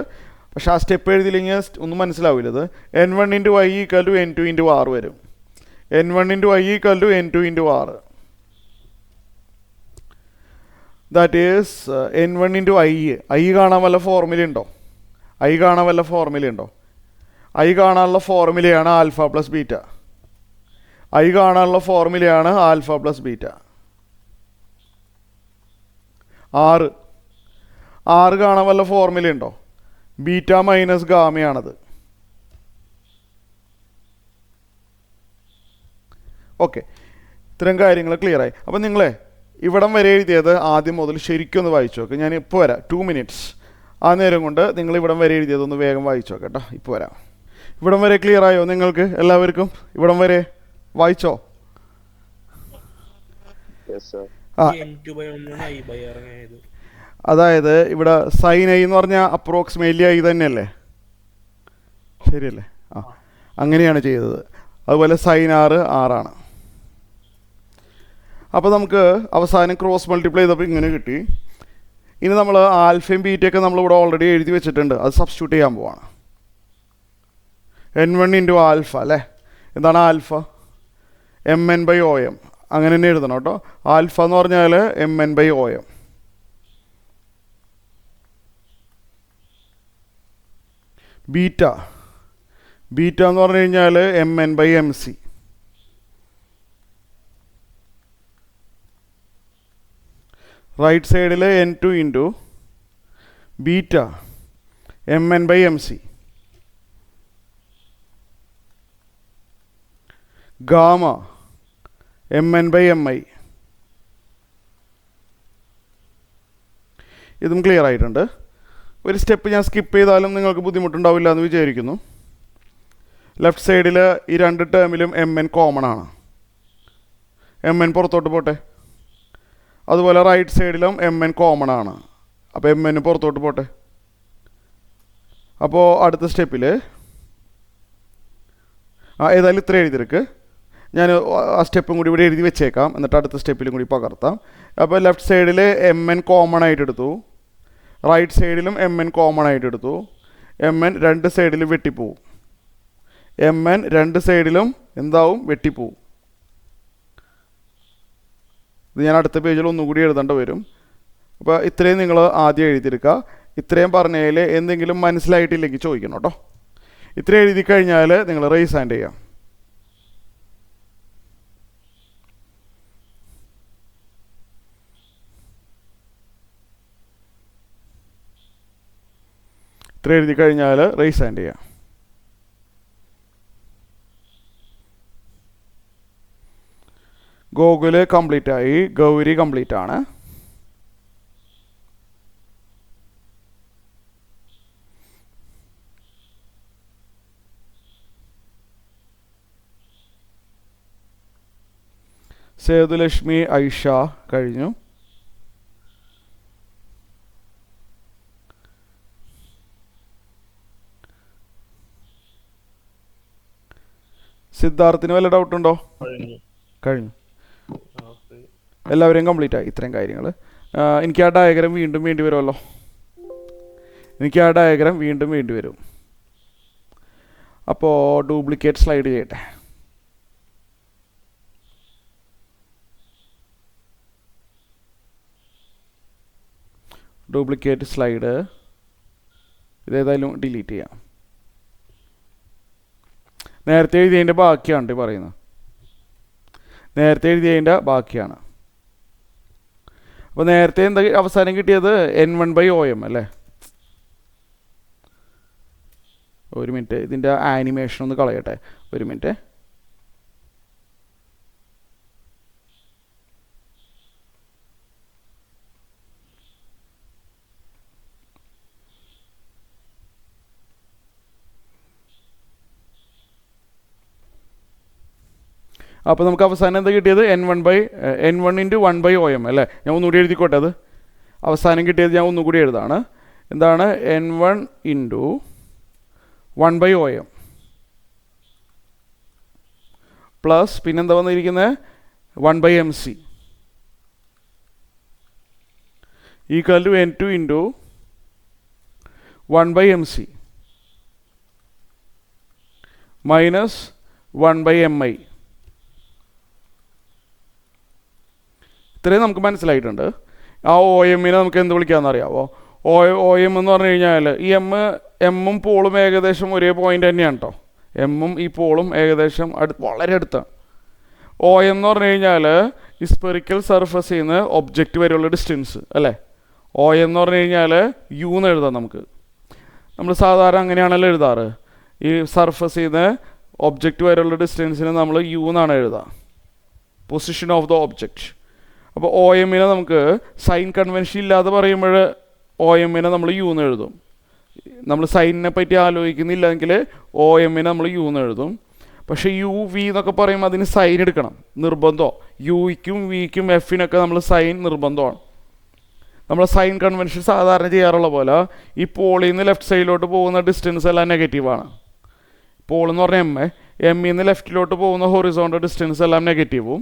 പക്ഷേ ആ സ്റ്റെപ്പ് എഴുതിയില്ലെങ്കിൽ ഒന്നും മനസ്സിലാവില്ല. ഇത് n1 × y = n2 × r വരും. n1 × y = n2 × r. That is n1 × i കാണാൻ വല്ല ഫോർമുലയുണ്ടോ? i കാണാനുള്ള ഫോർമുലയാണ് ആൽഫ പ്ലസ് ബീറ്റ. i കാണാനുള്ള ഫോർമുലയാണ് ആൽഫ പ്ലസ് ബീറ്റ. r കാണാൻ വല്ല ഫോർമുലയുണ്ടോ? ബീറ്റ മൈനസ് ഗാമയാണത്. ഓക്കെ, ഇത്തരം കാര്യങ്ങൾ ക്ലിയറായി. അപ്പം നിങ്ങളെ ഇവിടം വരെ എഴുതിയത് ആദ്യം മുതൽ ശരിക്കും ഒന്ന് വായിച്ചു നോക്ക്. ഞാൻ ഇപ്പോൾ വരാം, 2 minutes. ആ നേരം കൊണ്ട് നിങ്ങൾ ഇവിടം വരെ എഴുതിയതൊന്ന് വേഗം വായിച്ചു നോക്കാം കേട്ടോ. ഇപ്പോൾ വരാം. ഇവിടം വരെ ക്ലിയർ ആയോ നിങ്ങൾക്ക് എല്ലാവർക്കും? ഇവിടം വരെ വായിച്ചോ? അതായത് ഇവിടെ സൈൻ ഐ എന്ന് പറഞ്ഞാൽ അപ്രോക്സിമേറ്റ്ലി ഐ തന്നെയല്ലേ, ശരിയല്ലേ? അങ്ങനെയാണ് ചെയ്തത്. അതുപോലെ സൈൻ ആറാണ്. അപ്പോൾ നമുക്ക് അവസാനം ക്രോസ് മൾട്ടിപ്ലൈ ചെയ്തപ്പോൾ ഇങ്ങനെ കിട്ടി. ഇനി നമ്മൾ ആൽഫയും ബീറ്റയൊക്കെ നമ്മളിവിടെ ഓൾറെഡി എഴുതി വെച്ചിട്ടുണ്ട്, അത് സബ്സ്റ്റിറ്റ്യൂട്ട് ചെയ്യാൻ പോവാണ്. n1 × ആൽഫ അല്ലേ? എന്താണ് ആൽഫ? mn/om. അങ്ങനെ തന്നെ എഴുതണം കേട്ടോ. ആൽഫ എന്ന് പറഞ്ഞാൽ mn/om. ബീറ്റ എന്ന് പറഞ്ഞു കഴിഞ്ഞാൽ mn/mc. റൈറ്റ് സൈഡിൽ n2 × beta mn/mc. Gamma mn/mi. ഇതും ക്ലിയർ ആയിട്ടുണ്ട്. ഒരു സ്റ്റെപ്പ് ഞാൻ സ്കിപ്പ് ചെയ്താലും നിങ്ങൾക്ക് ബുദ്ധിമുട്ടുണ്ടാവില്ല എന്ന് വിചാരിക്കുന്നു. ലെഫ്റ്റ് സൈഡിൽ ഈ 2 ടേമിലും mn കോമൺ ആണ്. mn പുറത്തോട്ട് പോട്ടെ. അതുപോലെ റൈറ്റ് സൈഡിലും mn കോമൺ ആണ്. അപ്പോൾ mn പുറത്തോട്ട് പോട്ടെ. അപ്പോൾ അടുത്ത സ്റ്റെപ്പിൽ ഏതായാലും ഇത്ര എഴുതിയെടുക്ക്. ഞാൻ ആ സ്റ്റെപ്പും കൂടി ഇവിടെ എഴുതി വെച്ചേക്കാം, എന്നിട്ട് അടുത്ത സ്റ്റെപ്പിലും കൂടി പകർത്താം. അപ്പോൾ ലെഫ്റ്റ് സൈഡിൽ mn കോമൺ ആയിട്ട് എടുത്തു, റൈറ്റ് സൈഡിലും mn കോമൺ ആയിട്ട് എടുത്തു. mn 2 സൈഡിലും വെട്ടിപ്പോവും. mn 2 സൈഡിലും എന്താവും? വെട്ടിപ്പോവും. ഇത് ഞാൻ അടുത്ത പേജിൽ ഒന്നുകൂടി എഴുതേണ്ടി വരും. അപ്പോൾ ഇത്രയും നിങ്ങൾ ആദ്യം എഴുതിയെടുക്കുക. ഇത്രയും പറഞ്ഞതിൽ എന്തെങ്കിലും മനസ്സിലായിട്ടില്ലെങ്കിൽ ചോദിക്കണം കേട്ടോ. ഇത്രയും എഴുതി കഴിഞ്ഞാൽ നിങ്ങൾ റേസ് ഹാൻഡ് ചെയ്യാം. ഇത്ര എഴുതി കഴിഞ്ഞാൽ റേസ് ഹാൻഡ് ചെയ്യാം. ഗോകുല് കംപ്ലീറ്റ് ആയി, ഗൗരി കംപ്ലീറ്റ് ആണ്. സേതുലക്ഷ്മി, ഐഷ കഴിഞ്ഞു. സിദ്ധാർത്ഥിന് വല്ല ഡൗട്ടുണ്ടോ? കഴിഞ്ഞു. എല്ലാവരെയും കംപ്ലീറ്റ് ആയി ഇത്രയും കാര്യങ്ങൾ. എനിക്ക് ആ ഡയഗ്രാം വീണ്ടും വേണ്ടി വരുമല്ലോ. വരും. അപ്പോൾ ഡ്യൂപ്ലിക്കേറ്റ് സ്ലൈഡ് ചെയ്യട്ടെ. ഡ്യൂപ്ലിക്കേറ്റ് സ്ലൈഡ് ഇതേതായാലും ഡിലീറ്റ് ചെയ്യാം. നേരത്തെ എഴുതിയതിൻ്റെ ബാക്കിയാണ് പറയുന്നത്. അപ്പോൾ നേരത്തെ എന്താ അവസാനം കിട്ടിയത്? n1/om അല്ലേ? ഒരു മിനിറ്റ്, ഇതിൻ്റെ ആനിമേഷൻ ഒന്ന് കളയട്ടെ. ഒരു മിനിറ്റ്. അപ്പോൾ നമുക്ക് അവസാനം എന്താ കിട്ടിയത്? n1 × 1/om അല്ലേ? ഞാൻ ഒന്നുകൂടി എഴുതിക്കോട്ടെ. അത് അവസാനം കിട്ടിയത് ഞാൻ ഒന്നുകൂടി എഴുതാണ്. എന്താണ്? n1 × 1/om പ്ലസ് പിന്നെന്താ വന്നിരിക്കുന്നത്? 1/mc equal to n2 into 1/mc minus 1/mi. ഇത്രയും നമുക്ക് മനസ്സിലായിട്ടുണ്ട്. ആ ഒ എമ്മിനെ നമുക്ക് എന്ത് വിളിക്കാമെന്ന് അറിയാമോ? ഒ എം എന്ന് പറഞ്ഞു കഴിഞ്ഞാൽ ഈ എമ്മും പോളും ഏകദേശം ഒരേ പോയിൻ്റ് തന്നെയാണ് കേട്ടോ. എമ്മും ഈ പോളും ഏകദേശം വളരെ അടുത്താണ്. ഒ എം എന്ന് പറഞ്ഞു കഴിഞ്ഞാൽ ഈ സ്പെറിക്കൽ സർഫസിൽ നിന്ന് ഒബ്ജക്റ്റ് വരെയുള്ള ഡിസ്റ്റൻസ് അല്ലേ. ഒ എം എന്ന് പറഞ്ഞു കഴിഞ്ഞാൽ യു എന്ന് എഴുതാം നമുക്ക്. നമ്മൾ സാധാരണ അങ്ങനെയാണല്ലോ എഴുതാറ്. ഈ സർഫസിൽ നിന്ന് ഒബ്ജക്റ്റ് വരെയുള്ള ഡിസ്റ്റൻസിന് നമ്മൾ യു എന്നാണ് എഴുതുക, പൊസിഷൻ ഓഫ് ദ ഒബ്ജക്റ്റ്. അപ്പോൾ ഒ എമ്മിനെ നമുക്ക് സൈൻ കൺവെൻഷൻ ഇല്ലാതെ പറയുമ്പോൾ ഒ എമ്മിനെ നമ്മൾ യു എന്ന് എഴുതും. നമ്മൾ സൈനിനെ പറ്റി ആലോചിക്കുന്നില്ലെങ്കിൽ ഒ എമ്മിനെ നമ്മൾ യു എന്ന് എഴുതും. പക്ഷേ യു വി എന്നൊക്കെ പറയുമ്പോൾ അതിന് സൈൻ എടുക്കണം, നിർബന്ധം. യുയ്ക്കും വിക്കും എഫിനൊക്കെ നമ്മൾ സൈൻ നിർബന്ധമാണ്. നമ്മൾ സൈൻ കൺവെൻഷൻ സാധാരണ ചെയ്യാറുള്ള പോലെ ഈ പോളിൽ നിന്ന് ലെഫ്റ്റ് സൈഡിലോട്ട് പോകുന്ന ഡിസ്റ്റൻസ് എല്ലാം നെഗറ്റീവാണ്. പോൾ എന്ന് പറഞ്ഞാൽ എമ്മിൽ നിന്ന് ലെഫ്റ്റിലോട്ട് പോകുന്ന ഹൊറിസോണ്ടൽ ഡിസ്റ്റൻസ് എല്ലാം നെഗറ്റീവും,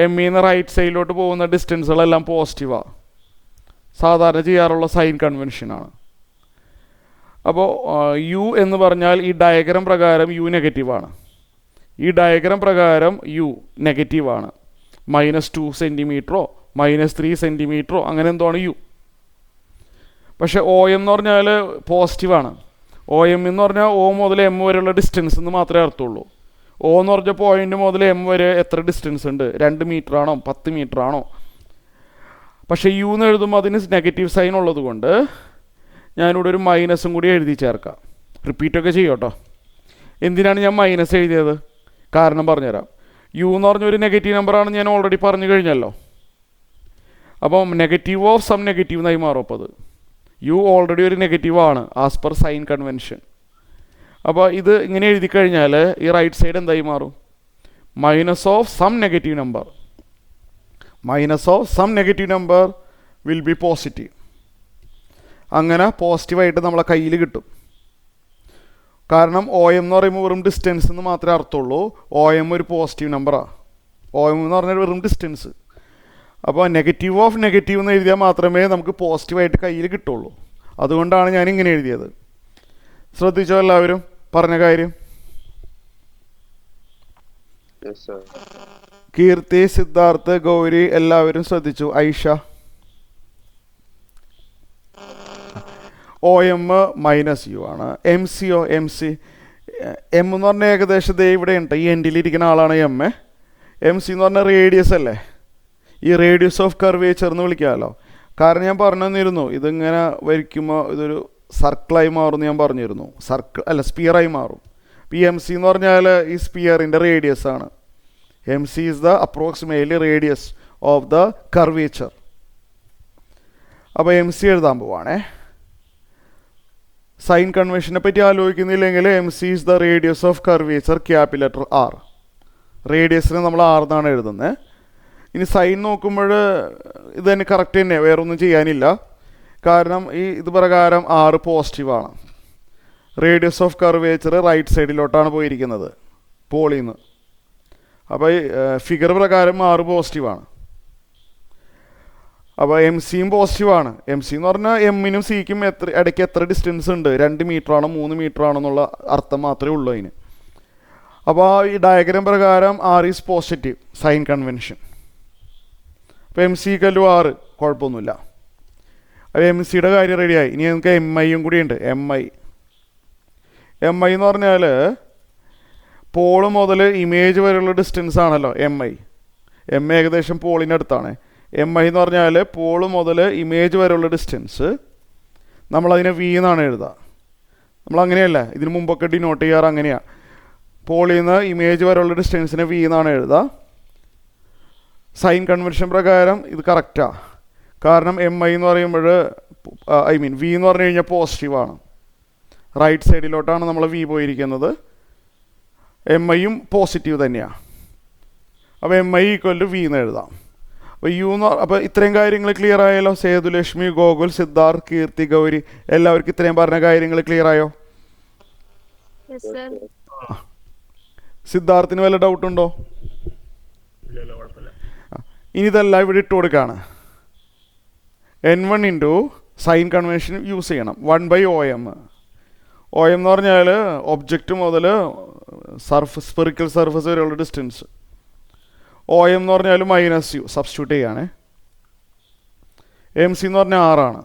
എമ്മിൽ നിന്ന് റൈറ്റ് സൈഡിലോട്ട് പോകുന്ന ഡിസ്റ്റൻസുകളെല്ലാം പോസിറ്റീവാണ്. സാധാരണ ചെയ്യാറുള്ള സൈൻ കൺവെൻഷനാണ്. അപ്പോൾ യു എന്ന് പറഞ്ഞാൽ ഈ ഡയഗ്രാം പ്രകാരം യു നെഗറ്റീവാണ്. ഈ ഡയഗ്രാം പ്രകാരം യു നെഗറ്റീവാണ്. -2 സെൻറ്റിമീറ്ററോ -3 സെൻറ്റിമീറ്ററോ അങ്ങനെ എന്തോ ആണ് യു. പക്ഷേ ഒ എം എന്ന് പറഞ്ഞാൽ പോസിറ്റീവാണ്. ഒ എം എന്ന് പറഞ്ഞാൽ ഒ മുതൽ എം വരെയുള്ള ഡിസ്റ്റൻസ് എന്ന് മാത്രമേ അർത്ഥമുള്ളൂ. ഒ എന്ന് പറഞ്ഞ പോയിന്റ് മുതൽ എം വരെ എത്ര ഡിസ്റ്റൻസ് ഉണ്ട്, 2 മീറ്റർ ആണോ 10 മീറ്റർ ആണോ. പക്ഷേ യു എന്ന് എഴുതുമ്പോൾ അതിന് നെഗറ്റീവ് സൈൻ ഉള്ളത് കൊണ്ട് ഞാനിവിടെ ഒരു മൈനസും കൂടി എഴുതി ചേർക്കാം. റിപ്പീറ്റൊക്കെ ചെയ്യും കേട്ടോ. എന്തിനാണ് ഞാൻ മൈനസ് എഴുതിയത്? കാരണം പറഞ്ഞുതരാം. യു എന്ന് പറഞ്ഞൊരു നെഗറ്റീവ് നമ്പറാണെന്ന് ഞാൻ ഓൾറെഡി പറഞ്ഞു കഴിഞ്ഞല്ലോ. അപ്പം നെഗറ്റീവ് ഓഫ് സം നെഗറ്റീവ് എന്നായി മാറും. അപ്പോൾ അത് യു ഓൾറെഡി ഒരു നെഗറ്റീവാണ് ആസ് പെർ സൈൻ കൺവെൻഷൻ. അപ്പോൾ ഇത് ഇങ്ങനെ എഴുതി കഴിഞ്ഞാൽ ഈ റൈറ്റ് സൈഡ് എന്തായി മാറും? Minus of some negative number. Minus of some negative number will be positive. അങ്ങനെ പോസിറ്റീവായിട്ട് നമ്മളെ കയ്യിൽ കിട്ടും. കാരണം ഒ എം എന്ന് പറയുമ്പോൾ വെറും ഡിസ്റ്റൻസ് എന്ന് മാത്രമേ അർത്ഥമുള്ളൂ. ഒ എം ഒരു പോസിറ്റീവ് നമ്പറാണ്. ഒ എം എന്ന് പറഞ്ഞാൽ വെറും ഡിസ്റ്റൻസ്. അപ്പോൾ നെഗറ്റീവ് ഓഫ് നെഗറ്റീവ് എന്ന് എഴുതിയാൽ മാത്രമേ നമുക്ക് പോസിറ്റീവായിട്ട് കയ്യിൽ കിട്ടുള്ളൂ. അതുകൊണ്ടാണ് ഞാൻ ഇങ്ങനെ എഴുതിയത്. ശ്രദ്ധിച്ചോ എല്ലാവരും പറഞ്ഞ കാര്യം? കീർത്തി, സിദ്ധാർത്ഥ്, ഗൗരി എല്ലാവരും ശ്രദ്ധിച്ചു. Aisha, O M minus U ആണ്. എം സിയോ എം സി എം എന്ന് പറഞ്ഞാൽ ഏകദേശം ദേ ഇവിടെ ഉണ്ട്, ഈ എൻഡിലിരിക്കുന്ന ആളാണ് എം. എം സി എന്ന് പറഞ്ഞാൽ റേഡിയസ് അല്ലേ. ഈ റേഡിയസ് ഓഫ് കർവേച്ചർ എന്ന് വിളിക്കാമല്ലോ. കാരണം ഞാൻ പറഞ്ഞു തന്നിരുന്നു ഇതിങ്ങനെ വരയ്ക്കുമ്പോൾ ഇതൊരു സർക്കിളായി മാറുമെന്ന് ഞാൻ പറഞ്ഞിരുന്നു. സർക്കിൾ അല്ല, സ്പിയറായി മാറും. അപ്പോൾ ഈ എം സി എന്ന് പറഞ്ഞാൽ ഈ സ്പിയറിൻ്റെ റേഡിയസ് ആണ്. M C is the approximately radius of the curvature. അപ്പോൾ എം സി എഴുതാൻ പോവാണേ. സൈൻ കൺവെൻഷനെ പറ്റി ആലോചിക്കുന്നില്ലെങ്കിൽ M C is the radius of curvature capital letter R. റേഡിയസിന് നമ്മൾ ആർ എന്നാണ് എഴുതുന്നത്. ഇനി സൈൻ നോക്കുമ്പോൾ ഇത് തന്നെ കറക്റ്റ് തന്നെ, വേറെ ഒന്നും ചെയ്യാനില്ല. കാരണം ഈ ഇത് പ്രകാരം ആറ് പോസിറ്റീവാണ്. റേഡിയസ് ഓഫ് കർവേച്ചർ റൈറ്റ് സൈഡിലോട്ടാണ് പോയിരിക്കുന്നത് പോളിന്ന്. അപ്പോൾ ഈ ഫിഗർ പ്രകാരം ആറ് പോസിറ്റീവാണ്. അപ്പോൾ എം സിയും പോസിറ്റീവാണ്. എം സി എന്ന് പറഞ്ഞാൽ എമ്മിനും സിക്കും ഇടയ്ക്ക് എത്ര ഡിസ്റ്റൻസ് ഉണ്ട്, 2 മീറ്റർ ആണോ 3 മീറ്റർ ആണോ എന്നുള്ള അർത്ഥം മാത്രമേ ഉള്ളൂ അതിന്. അപ്പോൾ ഈ ഡയഗ്രാം പ്രകാരം R is positive sign convention. അപ്പോൾ എം സി കല്ലു 6, കുഴപ്പമൊന്നുമില്ല. അപ്പോൾ എം സിയുടെ കാര്യം റെഡിയായി. ഇനി നമുക്ക് എം ഐയും കൂടി ഉണ്ട്. എം ഐ എന്ന് പറഞ്ഞാൽ പോള് മുതൽ ഇമേജ് വരെയുള്ള ഡിസ്റ്റൻസ് ആണല്ലോ എം ഐ. എം ഏകദേശം പോളിനടുത്താണ്. എം ഐ എന്ന് പറഞ്ഞാൽ പോള് മുതൽ ഇമേജ് വരെയുള്ള ഡിസ്റ്റൻസ്. നമ്മളതിനെ വി എന്നാണ് എഴുതുക. നമ്മളങ്ങനെയല്ല, ഇതിന് മുമ്പൊക്കെ ഡിനോട്ട് ചെയ്യാറ് അങ്ങനെയാണ്. പോളിൽ നിന്ന് ഇമേജ് വരെയുള്ള ഡിസ്റ്റൻസിനെ വി എന്നാണ് എഴുതുക. സൈൻ കൺവെൻഷൻ പ്രകാരം ഇത് കറക്റ്റാണ്. കാരണം എം ഐ എന്ന് പറയുമ്പോൾ വി എന്ന് പറഞ്ഞു കഴിഞ്ഞാൽ പോസിറ്റീവാണ്. റൈറ്റ് സൈഡിലോട്ടാണ് നമ്മൾ വി പോയിരിക്കുന്നത്. എം ഐയും പോസിറ്റീവ് തന്നെയാണ്. അപ്പോൾ M I equal to V എന്ന് എഴുതാം. അപ്പോൾ യു എന്ന് അപ്പോൾ ഇത്രയും കാര്യങ്ങൾ ക്ലിയർ ആയല്ലോ. സേതുലക്ഷ്മി, ഗോകുൽ, സിദ്ധാർത്ഥ്, കീർത്തി, ഗൗരി എല്ലാവർക്കും ഇത്രയും പറഞ്ഞ കാര്യങ്ങൾ ക്ലിയർ ആയോ? സിദ്ധാർത്ഥിന് വല്ല ഡൗട്ട് ഉണ്ടോ? ഇനി ഇതെല്ലാം ഇവിടെ ഇട്ട് കൊടുക്കുകയാണ്. N1 into sine convention use ചെയ്യണം. 1/OM. OM എന്ന് പറഞ്ഞാൽ ഒബ്ജക്റ്റ് മുതൽ സ്പെറിക്കൽ സർഫസ് വരെയുള്ള ഡിസ്റ്റൻസ്. OM എന്ന് പറഞ്ഞാൽ -U സബ്സ്റ്റിറ്റ്യൂട്ട് ചെയ്യാണ്. MC എന്ന് പറഞ്ഞാൽ R ആണ്.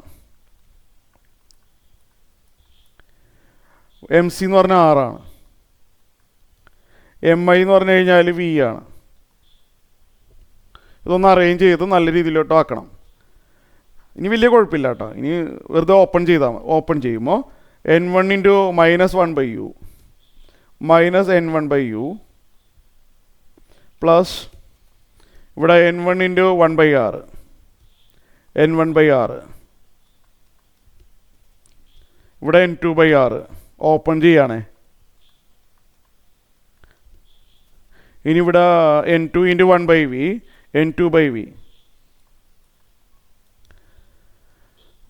MC എന്ന് പറഞ്ഞാൽ R ആണ്. MI എന്ന് പറഞ്ഞു കഴിഞ്ഞാൽ V ആണ്. ഇതൊന്ന് അറേഞ്ച് ചെയ്ത് നല്ല രീതിയിലോട്ട് ആക്കണം. ഇനി വലിയ കുഴപ്പമില്ല കേട്ടോ. ഇനി വെറുതെ ഓപ്പൺ ചെയ്താൽ മതി. ഓപ്പൺ ചെയ്യുമ്പോൾ N1 into -1/U -N1/U plus ഇവിടെ N1 ഇൻറ്റു 1/R N1/R ഇവിടെ N2/R ഓപ്പൺ ചെയ്യാണ്. ഇനി ഇവിടെ N2 ഇൻറ്റു 1/V N2/V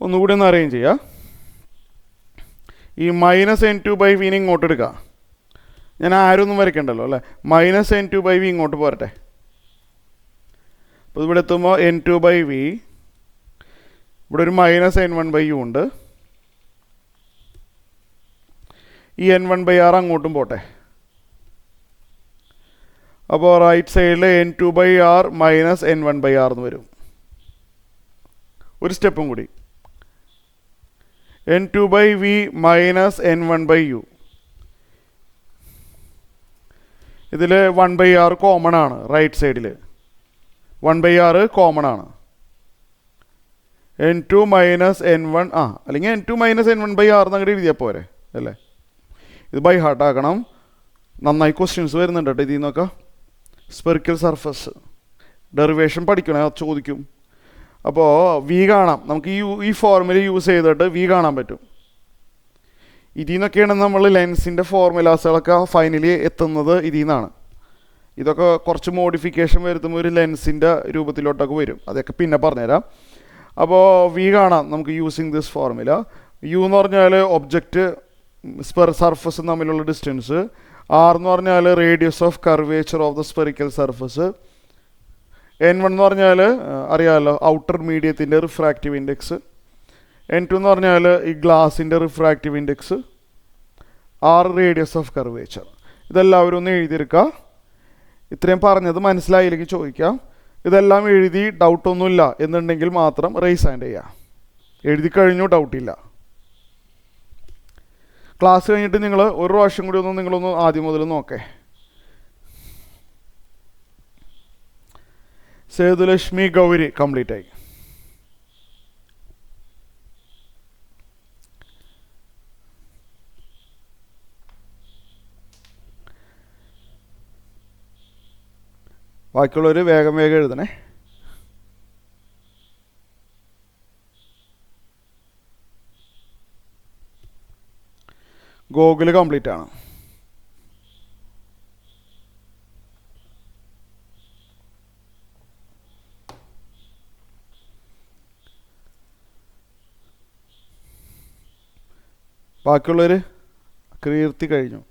ഒന്നുകൂടി ഒന്ന് അറേഞ്ച് ചെയ്യുക. ഈ -N2/V ഇങ്ങോട്ട് എടുക്കുക. ഞാൻ ആരൊന്നും വരയ്ക്കണ്ടല്ലോ അല്ലേ. -N2/V ഇങ്ങോട്ട് പോരട്ടെ. അപ്പോൾ ഇവിടെ എത്തുമ്പോൾ N2/V ഇവിടെ ഒരു -N1/U ഉണ്ട്. ഈ N1/R അങ്ങോട്ടും പോട്ടെ. അപ്പോൾ റൈറ്റ് സൈഡിൽ N2/R -N1/R എന്ന് വരും. ഒരു സ്റ്റെപ്പും കൂടി N2/V -N1/U. ഇതിൽ 1/R കോമൺ ആണ്. റൈറ്റ് സൈഡിൽ 1/R കോമൺ ആണ്. N2 -N1 അല്ലെങ്കിൽ N2 -N1/R എന്നങ്ങനെ എഴുതിയാൽ പോരെ അല്ലേ. ഇത് ബൈ ഹാർട്ട് ആക്കണം. നന്നായി ക്വസ്റ്റ്യൻസ് വരുന്നുണ്ട് കേട്ടോ ഇതിൽ നിന്നൊക്കെ. സ്പെറിക്കൽ സർഫസ് ഡെറിവേഷൻ പഠിക്കണേ, ചോദിക്കും. അപ്പോൾ വി കാണാം. നമുക്ക് ഈ ഫോർമുല യൂസ് ചെയ്തിട്ട് വി കാണാൻ പറ്റും. ഇതിൽ നിന്നൊക്കെയാണ് നമ്മൾ ലെൻസിൻ്റെ ഫോർമുലാസുകളൊക്കെ ഫൈനലി എത്തുന്നത്. ഇതിൽ നിന്നാണ്. ഇതൊക്കെ കുറച്ച് മോഡിഫിക്കേഷൻ വരുത്തുമ്പോൾ ഒരു ലെൻസിൻ്റെ രൂപത്തിലോട്ടൊക്കെ വരും. അതൊക്കെ പിന്നെ പറഞ്ഞുതരാം. അപ്പോൾ വി കാണാം നമുക്ക് യൂസിങ് ദിസ് ഫോർമുല. യു എന്ന് പറഞ്ഞാൽ ഒബ്ജക്റ്റ് സർഫസും തമ്മിലുള്ള ഡിസ്റ്റൻസ്. R എന്ന് പറഞ്ഞാൽ radius of curvature of the spherical surface. N1 എന്ന് പറഞ്ഞാൽ അറിയാമല്ലോ ഔട്ടർ മീഡിയത്തിൻ്റെ റിഫ്രാക്റ്റീവ് ഇൻഡെക്സ്. N2 എന്ന് പറഞ്ഞാൽ ഈ ഗ്ലാസിൻ്റെ refractive index. R radius of curvature. ഇതെല്ലാവരും ഒന്ന് എഴുതിയെടുക്കുക. ഇത്രയും പറഞ്ഞത് മനസ്സിലായില്ലെങ്കിൽ ചോദിക്കാം. ഇതെല്ലാം എഴുതി ഡൗട്ടൊന്നുമില്ല എന്നുണ്ടെങ്കിൽ മാത്രം റേസ് ഹാൻഡ് ചെയ്യുക. എഴുതി കഴിഞ്ഞു ഡൗട്ടില്ല. ക്ലാസ് കഴിഞ്ഞിട്ട് നിങ്ങൾ ഒരു പ്രാവശ്യം കൂടി നിങ്ങളൊന്ന് ആദ്യം മുതൽ നോക്കേ. സേതുലക്ഷ്മി ഗൗരി കംപ്ലീറ്റ് ആയി. ബാക്കിയുള്ളവർ വേഗം വേഗം എഴുതണേ. ഗോകുൽ കംപ്ലീറ്റ് ആണ്. ബാക്കിയുള്ളവർ കീർത്തി കഴിഞ്ഞു.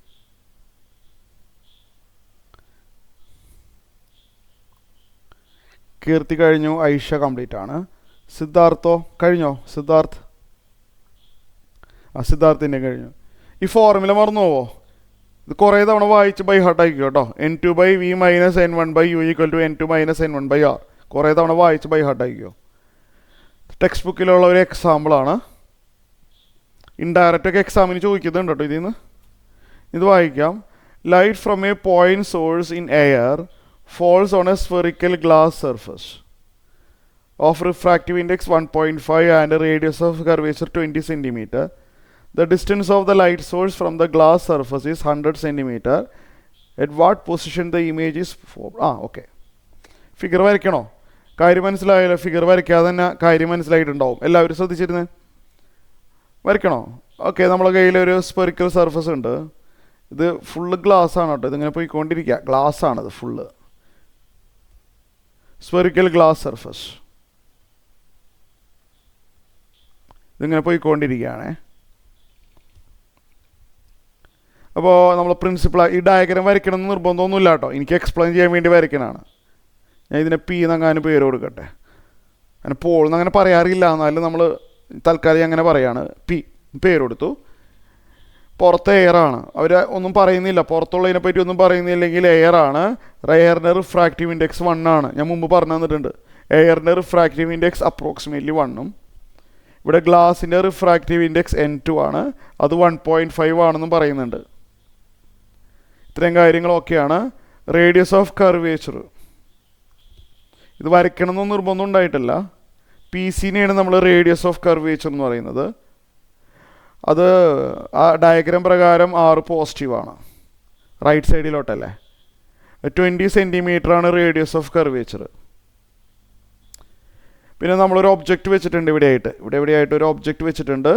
കീർത്തി കഴിഞ്ഞു. ഐഷ കംപ്ലീറ്റ് ആണ്. സിദ്ധാർത്ഥോ കഴിഞ്ഞോ? സിദ്ധാർത്ഥിൻ്റെ കഴിഞ്ഞു. ഈ ഫോർമുല മറന്നു പോവോ? ഇത് കുറേ തവണ വായിച്ച് ബൈ ഹാർട്ട് ആയിക്കോ കേട്ടോ. N2/V -N1/U = N2 -N1/R. കുറേ തവണ വായിച്ച് ബൈ ഹാർട്ട് ആയിക്കോ. ടെക്സ്റ്റ് ബുക്കിലുള്ള ഒരു എക്സാമ്പിളാണ്. ഇൻഡയറക്റ്റൊക്കെ എക്സാമിന് ചോദിക്കുന്നുണ്ട് കേട്ടോ ഇതിൽ നിന്ന്. ഇത് വായിക്കാം. Light from A point source in air falls on a spherical glass surface of refractive index 1.5 and a radius of curvature 20 cm. The distance of the light source from the glass surface is 100 cm. At what position the image is okay. Figure വരയ്ക്കണോ? കാര്യം മനസ്സിലായല്ലോ. ഫിഗർ വരയ്ക്കാതെ തന്നെ കാര്യം മനസ്സിലായിട്ടുണ്ടാവും. എല്ലാവരും ശ്രദ്ധിച്ചിരുന്നേ. വരയ്ക്കണോ? ഓക്കെ. നമ്മളെ കയ്യിലൊരു സ്പെറിക്കൽ സർഫസ് ഉണ്ട്. ഇത് ഫുള്ള് ഗ്ലാസ് ആണ് കേട്ടോ. ഇതിങ്ങനെ പോയിക്കൊണ്ടിരിക്കുക. ഗ്ലാസ് ആണിത് ഫുള്ള്. സ്പെറിക്കൽ ഗ്ലാസ് സർഫസ് ഇതിങ്ങനെ പോയിക്കൊണ്ടിരിക്കുകയാണേ. അപ്പോൾ നമ്മൾ പ്രിൻസിപ്പിൾ ഈ ഡയഗ്രാം വരയ്ക്കണം എന്ന് നിർബന്ധമൊന്നുമില്ല കേട്ടോ. എനിക്ക് എക്സ്പ്ലെയിൻ ചെയ്യാൻ വേണ്ടി വരയ്ക്കണതാണ്. ഞാൻ ഇതിനെ പി എന്നങ്ങനെ പേര് കൊടുക്കട്ടെ. അങ്ങനെ പോൾ എന്നങ്ങനെ പറയാറില്ല, എന്നാലും നമ്മൾ തൽക്കാലം അങ്ങനെ പറയാണ്. പി പേര് കൊടുത്തു. പുറത്ത് എയറാണ്, അവർ ഒന്നും പറയുന്നില്ല, പുറത്തുള്ളതിനെ പറ്റി ഒന്നും പറയുന്നില്ലെങ്കിൽ എയറാണ്. എയറിൻ്റെ റിഫ്രാക്റ്റീവ് ഇൻഡെക്സ് 1 ആണ്. ഞാൻ മുമ്പ് പറഞ്ഞു തന്നിട്ടുണ്ട്. എയറിൻ്റെ റിഫ്രാക്റ്റീവ് ഇൻഡെക്സ് അപ്രോക്സിമേറ്റ്ലി 1ഉം ഇവിടെ ഗ്ലാസിൻ്റെ റിഫ്രാക്റ്റീവ് ഇൻഡെക്സ് N2 ആണ്, അത് 1.5 ആണെന്നും പറയുന്നുണ്ട്. ഇത്രയും കാര്യങ്ങളൊക്കെയാണ്. റേഡിയസ് ഓഫ് കർവേച്ചർ ഇത് വരയ്ക്കണമെന്നൊന്നും നിർബന്ധം ഉണ്ടായിട്ടില്ല. പി സിനെയാണ് നമ്മൾ റേഡിയസ് ഓഫ് കർവേച്ചർ എന്ന് പറയുന്നത്. അത് ആ ഡയഗ്രാം പ്രകാരം 6 പോസിറ്റീവാണ്, റൈറ്റ് സൈഡിലോട്ടല്ലേ. 20 സെൻറ്റിമീറ്ററാണ് റേഡിയസ് ഓഫ് കർവേച്ചർ. പിന്നെ നമ്മളൊരു ഒബ്ജക്റ്റ് വെച്ചിട്ടുണ്ട് ഇവിടെയായിട്ട് ഒരു ഒബ്ജക്റ്റ് വെച്ചിട്ടുണ്ട്.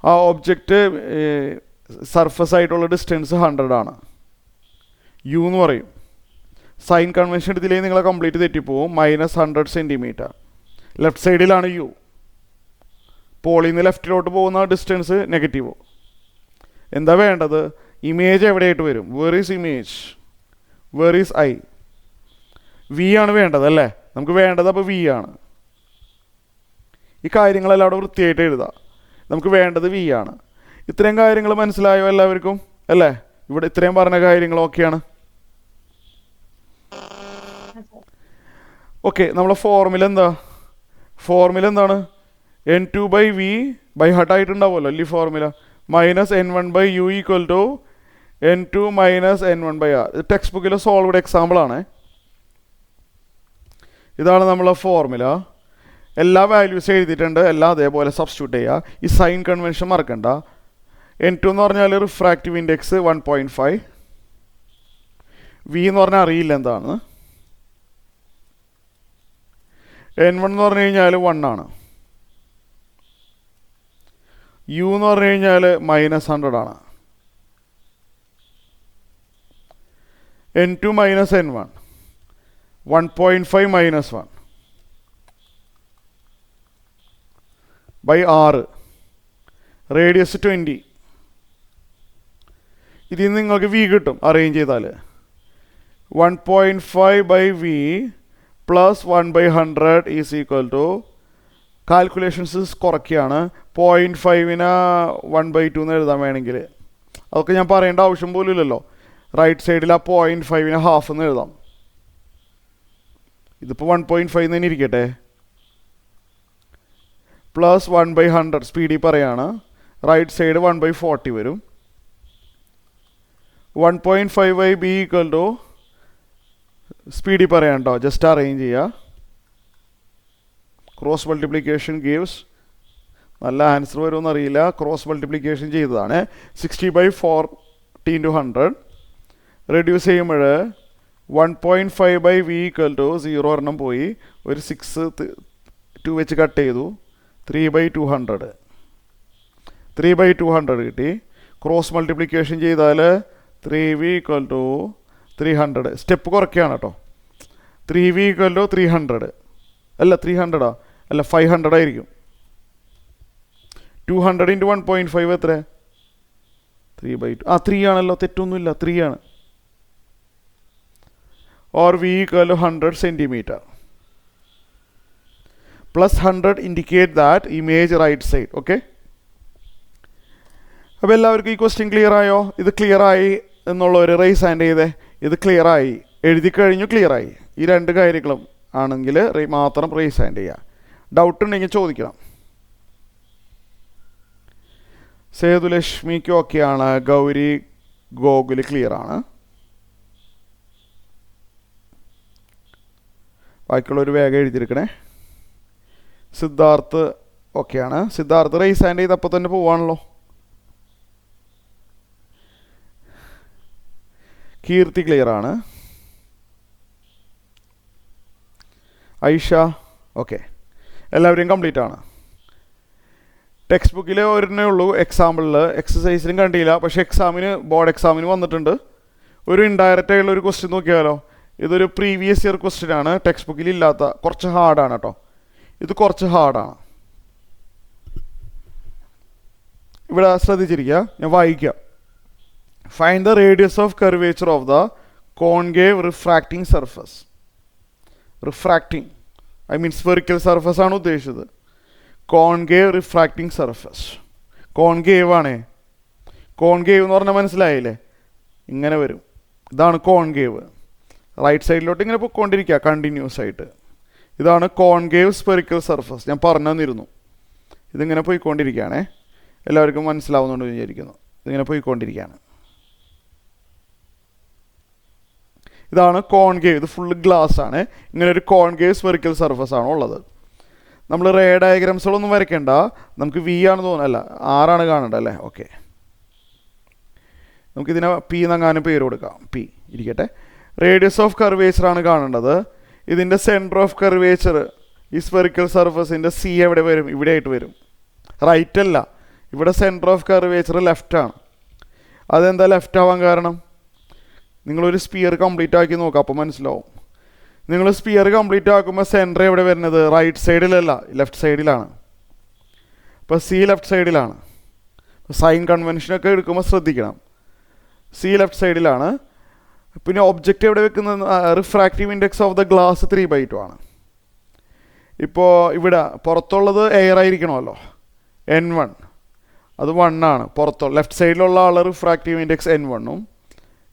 ആ ഒബ്ജക്റ്റ് സർഫസ് ആയിട്ടുള്ള ഡിസ്റ്റൻസ് 100 ആണ്, യു എന്ന് പറയും. സൈൻ കൺവെൻഷൻ എടുത്തില്ലെങ്കിൽ നിങ്ങളെ കംപ്ലീറ്റ് തെറ്റിപ്പോവും. -100 സെൻറ്റിമീറ്റർ. ലെഫ്റ്റ് സൈഡിലാണ് യു. പോളിൽ നിന്ന് ലെഫ്റ്റിലോട്ട് പോകുന്ന ഡിസ്റ്റൻസ് നെഗറ്റീവ്. എന്താ വേണ്ടത്? ഇമേജ് എവിടെയായിട്ട് വരും? Where is image, where is I? V ആണ് വേണ്ടത് അല്ലേ? നമുക്ക് വേണ്ടത് അപ്പോൾ വി ആണ്. ഈ കാര്യങ്ങളെല്ലാം അവിടെ വൃത്തിയായിട്ട് എഴുതാം. നമുക്ക് വേണ്ടത് വി ആണ്. ഇത്രയും കാര്യങ്ങൾ മനസ്സിലായോ എല്ലാവർക്കും അല്ലേ? ഇവിടെ ഇത്രയും പറഞ്ഞ കാര്യങ്ങളൊക്കെയാണ്. ഓക്കെ, നമ്മളെ ഫോർമുല എന്താണ്? N2/V ബൈ ഹാർട്ട് ആയിട്ടുണ്ടാവുമല്ലോ അല്ലേ ഫോർമുല. -N1/U = N2 - N1/R. ഇത് ടെക്സ്റ്റ് ബുക്കിലെ സോൾവ്ഡ് എക്സാമ്പിളാണ്. ഇതാണ് നമ്മളെ ഫോർമുല. എല്ലാ വാല്യൂസ് എഴുതിയിട്ടുണ്ട്, എല്ലാം അതേപോലെ സബ്സ്റ്റിറ്റ്യൂട്ട് ചെയ്യുക. ഈ സൈൻ കൺവെൻഷൻ മറക്കണ്ട. N2 എന്ന് പറഞ്ഞാൽ റിഫ്രാക്റ്റീവ് ഇൻഡെക്സ് 1.5. വി എന്ന് പറഞ്ഞാൽ അറിയില്ല എന്താണ്. N1 എന്ന് പറഞ്ഞു കഴിഞ്ഞാൽ 1 ആണ്. യു എന്ന് പറഞ്ഞു കഴിഞ്ഞാൽ -100 ആണ്. N2 - N1 1.5 - 1 by 6. റേഡിയസ് 20. ഇതിൽ നിന്ന് നിങ്ങൾക്ക് വി കിട്ടും അറേഞ്ച് ചെയ്താൽ. 1.5/V + 1/100 is equal to, calculations കുറയ്ക്കുകയാണ്, 0.5നെ 1/2 എന്ന് എഴുതാൻ വേണമെങ്കിൽ. അതൊക്കെ ഞാൻ പറയേണ്ട ആവശ്യം പോലും ഇല്ലല്ലോ. റൈറ്റ് സൈഡിൽ ആ 0.5നെ ½ എന്ന് എഴുതാം. ഇതിപ്പോൾ 1.5 തന്നെ ഇരിക്കട്ടെ. + 1/100 സ്പീഡിൽ പറയാണ്. റൈറ്റ് സൈഡ് 1/40 വരും. 1.5/B = സ്പീഡിൽ പറയാം കേട്ടോ, ജസ്റ്റ് അറേഞ്ച് ചെയ്യുക. ക്രോസ് മൾട്ടിപ്ലിക്കേഷൻ ഗീവ്സ്, നല്ല ആൻസർ വരുമെന്ന് അറിയില്ല, ക്രോസ് മൾട്ടിപ്ലിക്കേഷൻ ചെയ്തതാണ്. 60/40 × 100 റെഡ്യൂസ് ചെയ്യുമ്പോൾ 1.5/V = 0 ഒരെണ്ണം പോയി, ഒരു 6 2 വെച്ച് കട്ട് ചെയ്തു, 3/200 കിട്ടി. ക്രോസ് മൾട്ടിപ്ലിക്കേഷൻ ചെയ്താൽ 3V = 300. സ്റ്റെപ്പ് കുറയ്ക്കുകയാണ് കേട്ടോ. 3V = 300 അല്ല 300 അല്ല 500 ആയിരിക്കും. 200 × 1.5 എത്ര? 3/2. 3 ആണല്ലോ, തെറ്റൊന്നുമില്ല, 3 ആണ്. Or V = 100 centimetre. +100 indicate that image right side. Okay, അപ്പോൾ എല്ലാവർക്കും ഈ ക്വസ്റ്റ്യൻ ക്ലിയർ ആയോ? ഇത് ക്ലിയർ ആയി എന്നുള്ളവർ റൈസ് ഹാൻഡ് ചെയ്തേ. ഇത് ക്ലിയർ ആയി, എഴുതി കഴിഞ്ഞു, ക്ലിയർ ആയി. ഈ 2 കാര്യങ്ങളും ആണെങ്കിൽ മാത്രം റൈസ് ഹാൻഡ് ചെയ്യുക. ഡൗട്ട് ഉണ്ടെങ്കിൽ ചോദിക്കണം. സേതുലക്ഷ്മിക്ക് ഓക്കെയാണ്. ഗൗരി ഗോകുല് ക്ലിയർ ആണ്. ബാക്കിയുള്ളൊരു വേഗം എഴുതിയെടുക്കണേ. സിദ്ധാർത്ഥ് ഓക്കെയാണ്. സിദ്ധാർത്ഥ് റൈസ് ഹാൻഡ് ചെയ്ത് അപ്പോൾ തന്നെ പോവാണല്ലോ. കീർത്തി ക്ലിയർ ആണ്. ഐഷ ഓക്കെ, എല്ലാവരെയും കംപ്ലീറ്റ് ആണ്. ടെക്സ്റ്റ് ബുക്കിൽ ഒരെണ്ണേ ഉള്ളൂ എക്സാമ്പിളിൽ, എക്സസൈസിലും കണ്ടില്ല, പക്ഷേ ബോർഡ് എക്സാമിന് വന്നിട്ടുണ്ട്. ഒരു ഇൻഡയറക്റ്റ് ആയുള്ള ഒരു ക്വസ്റ്റ്യൻ നോക്കിയാലോ. ഇതൊരു പ്രീവിയസ് ഇയർ ക്വസ്റ്റ്യൻ ആണ്, ടെക്സ്റ്റ് ബുക്കിൽ ഇല്ലാത്ത, കുറച്ച് ഹാർഡാണ് കേട്ടോ. ഇത് കുറച്ച് ഹാർഡാണ്. ഇവിടെ ശ്രദ്ധിച്ചിരിക്കുക, ഞാൻ വായിക്കാം. Find the radius of curvature of the concave refracting surface. Refracting, I mean spherical surface ആണ് ഉദ്ദേശിച്ചത്. Concave refracting surface. കോൺകേവ് ആണേ. കോൺകേവ് എന്ന് പറഞ്ഞാൽ മനസ്സിലായില്ലേ? ഇങ്ങനെ വരും. ഇതാണ് കോൺകേവ്. റൈറ്റ് സൈഡിലോട്ട് ഇങ്ങനെ പൊയ്ക്കൊണ്ടിരിക്കുക കണ്ടിന്യൂസ് ആയിട്ട്. ഇതാണ് കോൺകേവ് സ്ഫെറിക്കൽ സർഫസ്. ഞാൻ പറഞ്ഞു തന്നിരുന്നു. ഇതിങ്ങനെ പോയിക്കൊണ്ടിരിക്കുകയാണേ. എല്ലാവർക്കും മനസ്സിലാവുന്നുണ്ട് വിചാരിക്കുന്നു. ഇതിങ്ങനെ പോയിക്കൊണ്ടിരിക്കുകയാണ്. ഇതാണ് കോൺകേവ്. ഇത് ഫുള്ള് ഗ്ലാസ് ആണ്. ഇങ്ങനെ ഒരു കോൺകേവ് സ്ഫെറിക്കൽ സർഫസ് ആണ് ഉള്ളത്. നമ്മൾ റേ ഡയഗ്രാംസുകളൊന്നും വരയ്ക്കേണ്ട. നമുക്ക് വി ആണ് തോന്നുന്നല്ല, ആറാണ് കാണേണ്ടത് അല്ലേ? ഓക്കെ, നമുക്കിതിനെ പി എന്നങ്ങാനും പേര് കൊടുക്കാം. പി ഇരിക്കട്ടെ. റേഡിയസ് ഓഫ് കർവേച്ചറാണ് കാണേണ്ടത്. ഇതിൻ്റെ സെൻറ്റർ ഓഫ് കർവേച്ചർ ഈ സ്ഫെറിക്കൽ സർഫസിൻ്റെ സി എവിടെ വരും? ഇവിടെ ആയിട്ട് വരും. റൈറ്റ് അല്ല, ഇവിടെ സെൻറ്റർ ഓഫ് കർവേച്ചർ ലെഫ്റ്റാണ്. അതെന്താ ലെഫ്റ്റ് ആവാൻ കാരണം? നിങ്ങളൊരു സ്പിയർ കംപ്ലീറ്റ് ആക്കി നോക്കുക, അപ്പോൾ മനസ്സിലാവും. നിങ്ങൾ സ്പിയർ കംപ്ലീറ്റ് ആക്കുമ്പോൾ സെൻറ്റർ എവിടെ വരുന്നത്? റൈറ്റ് സൈഡിലല്ല, ലെഫ്റ്റ് സൈഡിലാണ്. അപ്പോൾ സി ലെഫ്റ്റ് സൈഡിലാണ്. സൈൻ കൺവെൻഷനൊക്കെ എടുക്കുമ്പോൾ ശ്രദ്ധിക്കണം. സി ലെഫ്റ്റ് സൈഡിലാണ്. പിന്നെ ഒബ്ജക്റ്റ് എവിടെ വെക്കുന്നത്? Refractive index of the glass 3/2 ആണ്. ഇപ്പോൾ ഇവിടെ പുറത്തുള്ളത് എയർ ആയിരിക്കണമല്ലോ, N1, അത് 1 ആണ്. പുറത്തുള്ള ലെഫ്റ്റ് സൈഡിലുള്ള ആൾ റിഫ്രാക്റ്റീവ് ഇൻഡെക്സ് N1ഉം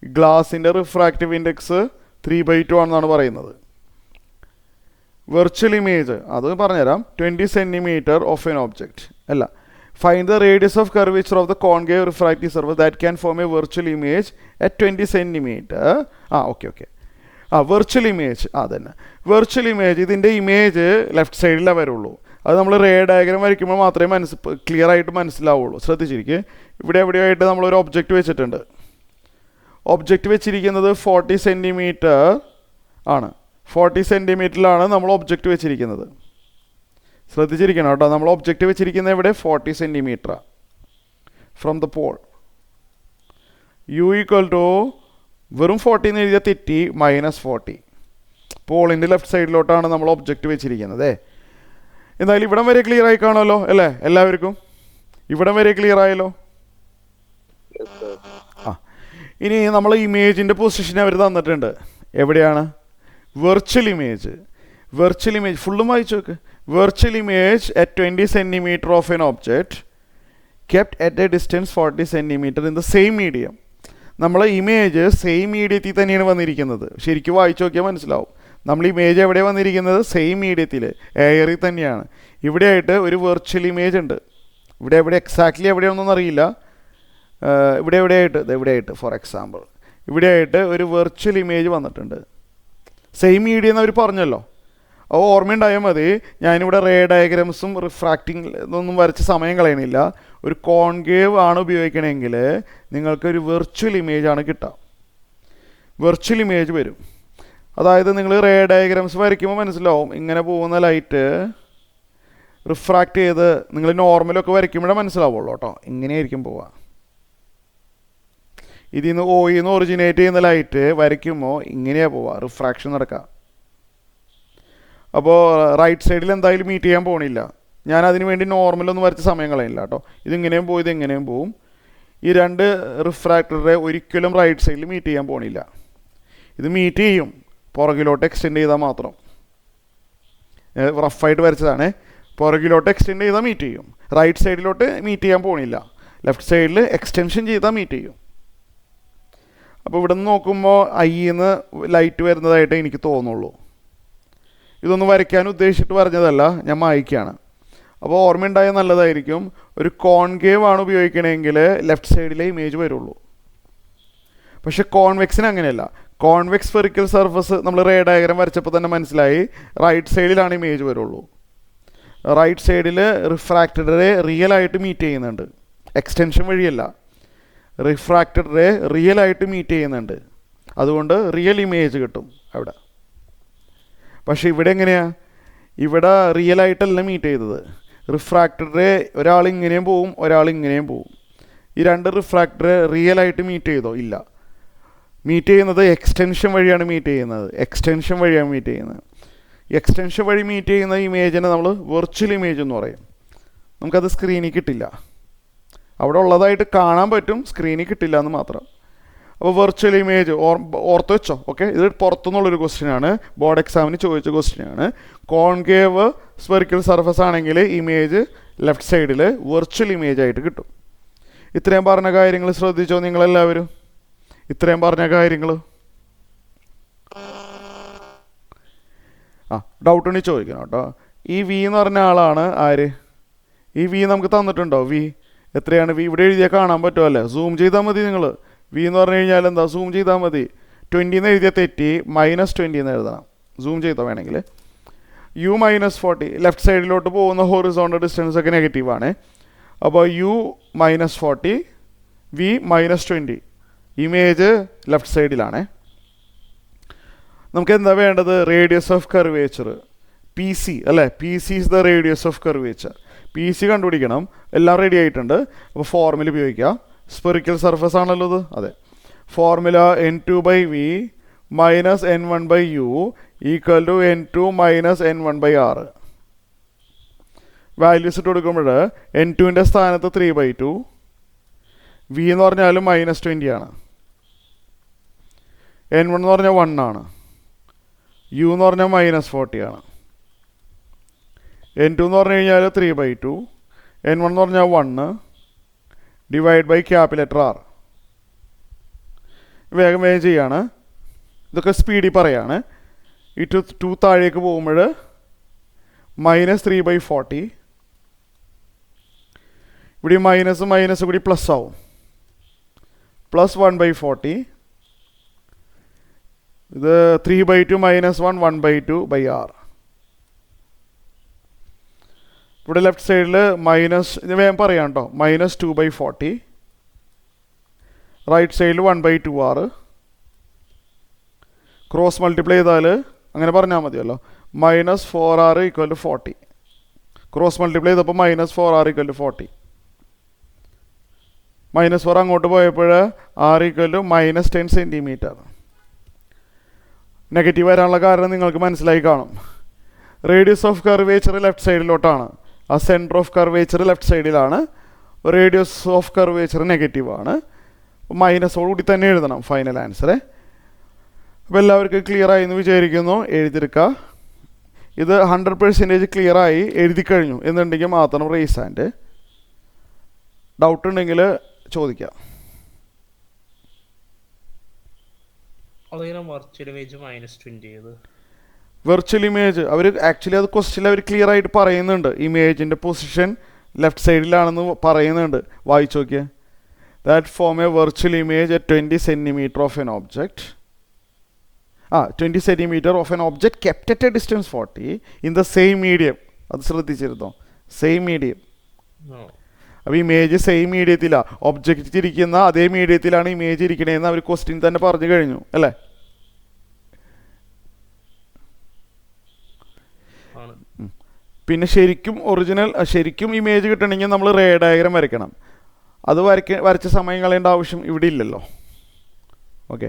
ഗ്ലാസിൻ്റെ റിഫ്രാക്റ്റീവ് ഇൻഡെക്സ് 3/2 ആണെന്നാണ് പറയുന്നത്. വെർച്വൽ ഇമേജ് അത് പറഞ്ഞുതരാം. 20 cm ഓഫ് എൻ ഒബ്ജക്റ്റ് അല്ല. Find the radius of curvature of the concave refractive surface that can form A virtual image at 20 cm. Okay. Virtual image അതന്നെ. വെർച്വൽ ഇമേജ്, ഇതിൻ്റെ ഇമേജ് ലെഫ്റ്റ് സൈഡിലേ വരുള്ളൂ. അത് നമ്മൾ റേ ഡയഗ്രാം വരയ്ക്കുമ്പോൾ മാത്രമേ ക്ലിയർ ആയിട്ട് മനസ്സിലാവുള്ളൂ. ശ്രദ്ധിച്ചിരിക്കുക. ഇവിടെ എവിടെയായിട്ട് നമ്മളൊരു ഒബ്ജക്റ്റ് വെച്ചിട്ടുണ്ട്. ഒബ്ജക്റ്റ് വെച്ചിരിക്കുന്നത് 40 cm ആണ്. 40 cm നമ്മൾ ഒബ്ജക്റ്റ് വെച്ചിരിക്കുന്നത്. ശ്രദ്ധിച്ചിരിക്കണം കേട്ടോ. നമ്മൾ ഒബ്ജക്റ്റ് വെച്ചിരിക്കുന്നത് ഇവിടെ 40 cm from the pole. U equal to വെറും 40 എന്ന് എഴുതിയാൽ തെറ്റി, -40. പോളിൻ്റെ ലെഫ്റ്റ് സൈഡിലോട്ടാണ് നമ്മൾ ഒബ്ജക്റ്റ് വെച്ചിരിക്കുന്നത്. എന്തായാലും ഇവിടം വരെ ക്ലിയർ ആയി കാണുമല്ലോ അല്ലേ എല്ലാവർക്കും? ഇവിടം വരെ ക്ലിയർ ആയല്ലോ. ഇനി നമ്മൾ ഇമേജിൻ്റെ പൊസിഷൻ അവർ തന്നിട്ടുണ്ട്. എവിടെയാണ്? Virtual image. വെർച്വൽ ഇമേജ് ഫുള്ളും വായിച്ചു നോക്ക്. Virtual image at 20 cm of N object kept at A distance 40 cm in the same medium. നമ്മൾ ഇമേജ് സെയിം മീഡിയത്തിൽ തന്നെയാണ് വന്നിരിക്കുന്നത്. ശരിക്കും വായിച്ചു നോക്കിയാൽ മനസ്സിലാവും. നമ്മൾ ഇമേജ് എവിടെ വന്നിരിക്കുന്നത്? സെയിം മീഡിയത്തിൽ, എയറിൽ തന്നെയാണ്. ഇവിടെയായിട്ട് ഒരു വെർച്വൽ ഇമേജ് ഉണ്ട്. ഇവിടെ എക്സാക്ട്ലി എവിടെയാണെന്നൊന്നും അറിയില്ല. ഇവിടെയായിട്ട് ഫോർ എക്സാമ്പിൾ ഇവിടെയായിട്ട് ഒരു വെർച്വൽ ഇമേജ് വന്നിട്ടുണ്ട്. സെയിം മീഡിയം എന്ന് അവർ പറഞ്ഞല്ലോ. അപ്പോൾ ഓർമ്മയുണ്ടായാൽ മതി. ഞാനിവിടെ റേ ഡയഗ്രാംസും റിഫ്രാക്റ്റിംഗ് ഇതൊന്നും വരച്ച് സമയം കളയണില്ല. ഒരു കോൺകേവ് ആണ് ഉപയോഗിക്കണമെങ്കിൽ നിങ്ങൾക്കൊരു വെർച്വൽ ഇമേജാണ് കിട്ടുക. വെർച്വൽ ഇമേജ് വരും. അതായത് നിങ്ങൾ റേ ഡയഗ്രാംസ് വരയ്ക്കുമ്പോൾ മനസ്സിലാവും. ഇങ്ങനെ പോകുന്ന ലൈറ്റ് റിഫ്രാക്റ്റ് ചെയ്ത് നിങ്ങൾ നോർമലൊക്കെ വരയ്ക്കുമ്പോഴേ മനസ്സിലാവുള്ളൂ കേട്ടോ. ഇങ്ങനെയായിരിക്കും പോവുക. ഇതിൽ നിന്ന് ഓയിന്ന് ഒറിജിനേറ്റ് ചെയ്യുന്ന ലൈറ്റ് വരയ്ക്കുമ്പോൾ ഇങ്ങനെയാണ് പോവുക, റിഫ്രാക്ഷൻ നടക്കുക. അപ്പോൾ റൈറ്റ് സൈഡിൽ എന്തായാലും മീറ്റ് ചെയ്യാൻ പോകണില്ല. ഞാൻ അതിന് വേണ്ടി നോർമലൊന്നും വരച്ച് സമയം കളയില്ല കേട്ടോ. ഇതിങ്ങനെയും പോവും, ഇതെങ്ങനെയും പോവും. ഈ രണ്ട് റിഫ്രാക്ടറെ ഒരിക്കലും റൈറ്റ് സൈഡിൽ മീറ്റ് ചെയ്യാൻ പോകണില്ല. ഇത് മീറ്റ് ചെയ്യും പുറകിലോട്ട് എക്സ്റ്റെൻഡ് ചെയ്താൽ മാത്രം. റഫായിട്ട് വരച്ചതാണ്. പുറകിലോട്ട് എക്സ്റ്റെൻഡ് ചെയ്താൽ മീറ്റ് ചെയ്യും. റൈറ്റ് സൈഡിലോട്ട് മീറ്റ് ചെയ്യാൻ പോകണില്ല. ലെഫ്റ്റ് സൈഡിൽ എക്സ്റ്റൻഷൻ ചെയ്താൽ മീറ്റ് ചെയ്യും. അപ്പോൾ ഇവിടെ നിന്ന് നോക്കുമ്പോൾ ഐന്ന് ലൈറ്റ് വരുന്നതായിട്ട് എനിക്ക് തോന്നുള്ളൂ. ഇതൊന്നും വരയ്ക്കാൻ ഉദ്ദേശിച്ചിട്ട് പറഞ്ഞതല്ല, ഞാൻ മായ്ക്കാണ്. അപ്പോൾ ഓർമ്മയുണ്ടായാൽ നല്ലതായിരിക്കും. ഒരു കോൺകേവ് ആണ് ഉപയോഗിക്കണമെങ്കിൽ ലെഫ്റ്റ് സൈഡിലെ ഇമേജ് വരുള്ളൂ. പക്ഷെ കോൺവെക്സിന് അങ്ങനെയല്ല. കോൺവെക്സ് സ്ഫെറിക്കൽ സർഫസ് നമ്മൾ റേ ഡയഗ്രാം വരച്ചപ്പോൾ തന്നെ മനസ്സിലായി, റൈറ്റ് സൈഡിലാണ് ഇമേജ് വരുള്ളൂ. റൈറ്റ് സൈഡിൽ റിഫ്രാക്റ്റഡ് റേ റിയൽ ആയിട്ട് മീറ്റ് ചെയ്യുന്നുണ്ട്, എക്സ്റ്റൻഷൻ വഴിയല്ല. റിഫ്രാക്റ്റഡ് റേ റിയൽ ആയിട്ട് മീറ്റ് ചെയ്യുന്നുണ്ട്. അതുകൊണ്ട് റിയൽ ഇമേജ് കിട്ടും അവിടെ. പക്ഷേ ഇവിടെ എങ്ങനെയാണ്? ഇവിടെ റിയൽ ആയിട്ടല്ല മീറ്റ് ചെയ്തത്. റിഫ്രാക്റ്റഡ് റേ ഒരാൾ ഇങ്ങനെയും പോവും, ഒരാൾ ഇങ്ങനെയും പോവും. ഈ രണ്ട് റിഫ്രാക്റ്റഡ് റേ റിയൽ ആയിട്ട് മീറ്റ് ചെയ്തോ? ഇല്ല. മീറ്റ് ചെയ്യുന്നത് എക്സ്റ്റൻഷൻ വഴിയാണ് മീറ്റ് ചെയ്യുന്നത്. എക്സ്റ്റൻഷൻ വഴിയാണ് മീറ്റ് ചെയ്യുന്നത്. എക്സ്റ്റൻഷൻ വഴി മീറ്റ് ചെയ്യുന്ന ഇമേജിനെ നമ്മൾ വെർച്വൽ ഇമേജ് എന്ന് പറയും. നമുക്കത് സ്ക്രീനിൽ കിട്ടില്ല. അവിടെ ഉള്ളതായിട്ട് കാണാൻ പറ്റും, സ്ക്രീനിൽ കിട്ടില്ല എന്ന് മാത്രം. അപ്പോൾ വെർച്വൽ ഇമേജ് ഓർത്ത് വെച്ചോ. ഓക്കെ, ഇത് പുറത്തുനിന്നുള്ളൊരു ക്വസ്റ്റ്യൻ ആണ്, ബോർഡ് എക്സാമിന് ചോദിച്ച ക്വസ്റ്റ്യൻ ആണ്. കോൺകേവ് സ്പെറിക്കൽ സർഫസ് ആണെങ്കിൽ ഇമേജ് ലെഫ്റ്റ് സൈഡിൽ വെർച്വൽ ഇമേജ് ആയിട്ട് കിട്ടും. ഇത്രയും പറഞ്ഞ കാര്യങ്ങൾ ശ്രദ്ധിച്ചോ നിങ്ങളെല്ലാവരും? ഇത്രയും പറഞ്ഞ കാര്യങ്ങൾ ഡൗട്ട് ഉണ്ടെങ്കിൽ ചോദിക്കണം കേട്ടോ. ഈ വി എന്ന് പറഞ്ഞ ആളാണ് ആര്? ഈ വി നമുക്ക് തന്നിട്ടുണ്ടോ? വി എത്രയാണ്? വി ഇവിടെ എഴുതിയാൽ കാണാൻ പറ്റുമല്ലേ? സൂം ചെയ്താൽ മതി നിങ്ങൾ. വി എന്ന് പറഞ്ഞു കഴിഞ്ഞാൽ എന്താ? സൂം ചെയ്താൽ മതി. 20 എന്ന് എഴുതിയാൽ തെറ്റി, -20 എന്ന് എഴുതണം. സൂം ചെയ്തോ വേണമെങ്കിൽ. u -40 ലെഫ്റ്റ് സൈഡിലോട്ട് പോകുന്ന ഹൊറിസോണ്ടൽ ഡിസ്റ്റൻസ് ഒക്കെ നെഗറ്റീവാണ്. അപ്പോൾ u -40, v -20. ഇമേജ് ലെഫ്റ്റ് സൈഡിലാണ്. നമുക്ക് എന്താ വേണ്ടത്? Radius of curvature, P C അല്ലേ? P C is the radius of curvature. P C കണ്ടുപിടിക്കണം. എല്ലാം റെഡി ആയിട്ടുണ്ട്. അപ്പോൾ ഫോർമുല ഉപയോഗിക്കാം. സ്പെറിക്കൽ സർഫസ് ആണല്ലോ ഇത്. അതെ, formula n2/v - n1/u = n2 - n1/r. Values ഇട്ട് കൊടുക്കുമ്പോൾ n2ൻ്റെ സ്ഥാനത്ത് 3/2, v എന്ന് പറഞ്ഞാൽ -20 ആണ്, n1 എന്ന് പറഞ്ഞാൽ 1 ആണ്, u എന്ന് പറഞ്ഞാൽ -40 ആണ്, n2 എന്ന് പറഞ്ഞു കഴിഞ്ഞാൽ 3/2, n1 എന്ന് പറഞ്ഞാൽ 1 / ക്യാപിറ്റൽ R. വേഗം വേഗം ചെയ്യാണ്. ഇതൊക്കെ സ്പീഡിൽ പറയാണ്. ഈ 2 താഴേക്ക് പോകുമ്പോൾ -3/40, ഇവിടെ മൈനസ് കൂടി പ്ലസ് ആവും, +1/40. ഇത് 3/2 - 1 1/2/r. ഇവിടെ ലെഫ്റ്റ് സൈഡിൽ ഇത് വേഗം പറയാം കേട്ടോ, -2/40. റൈറ്റ് സൈഡിൽ 1/2r. ക്രോസ് മൾട്ടിപ്ലൈ ചെയ്താൽ അങ്ങനെ പറഞ്ഞാൽ മതിയല്ലോ, -4r = 40. ക്രോസ് മൾട്ടിപ്ലൈ ചെയ്തപ്പോൾ -4r = 40. -4 അങ്ങോട്ട് പോയപ്പോൾ r = -10 സെൻറ്റിമീറ്റർ. നെഗറ്റീവ് വരാനുള്ള കാരണം നിങ്ങൾക്ക് മനസ്സിലായി കാണും. റേഡിയസ് ഓഫ് കർവേച്ചർ ലെഫ്റ്റ് സൈഡിലോട്ടാണ്. ആ സെൻറ്റർ ഓഫ് കർവേച്ചർ ലെഫ്റ്റ് സൈഡിലാണ്. റേഡിയസ് ഓഫ് കർവേച്ചർ നെഗറ്റീവാണ്. മൈനസോടുകൂടി തന്നെ എഴുതണം ഫൈനൽ ആൻസർ. അപ്പോൾ എല്ലാവർക്കും ക്ലിയർ ആയി എന്ന് വിചാരിക്കുന്നു. എഴുതിയെടുക്കുക. ഇത് 100% ക്ലിയർ ആയി എഴുതി കഴിഞ്ഞു എന്നുണ്ടെങ്കിൽ മാത്രം റേസ് ഹാൻഡ്. ഡൗട്ട് ഉണ്ടെങ്കിൽ ചോദിക്കാം. വെർച്വൽ ഇമേജ് അവർ ആക്ച്വലി അത് ക്വസ്റ്റ്യൻ അവർ ക്ലിയർ ആയിട്ട് പറയുന്നുണ്ട്. ഇമേജിൻ്റെ പൊസിഷൻ ലെഫ്റ്റ് സൈഡിലാണെന്ന് പറയുന്നുണ്ട്. വായിച്ചു നോക്കിയേ. That form A virtual image at 20 centimeter of an object. 20 centimeter of an object kept at a distance 40 in the same medium. അത് ശ്രദ്ധിച്ചിരുന്നോ? Same medium. അപ്പോൾ ഇമേജ് സെയിം മീഡിയത്തിലാണ്, ഒബ്ജക്റ്റ് ഇരിക്കുന്ന അതേ മീഡിയത്തിലാണ് ഇമേജ് ഇരിക്കണേന്ന് അവർ ക്വസ്റ്റ്യൻ തന്നെ പറഞ്ഞു കഴിഞ്ഞു അല്ലേ? പിന്നെ ശരിക്കും ഇമേജ് കിട്ടണമെങ്കിൽ നമ്മൾ റേ ഡയഗ്രം വരയ്ക്കണം. അത് വരച്ച സമയം കളയേണ്ട ആവശ്യം ഇവിടെ ഇല്ലല്ലോ. ഓക്കെ,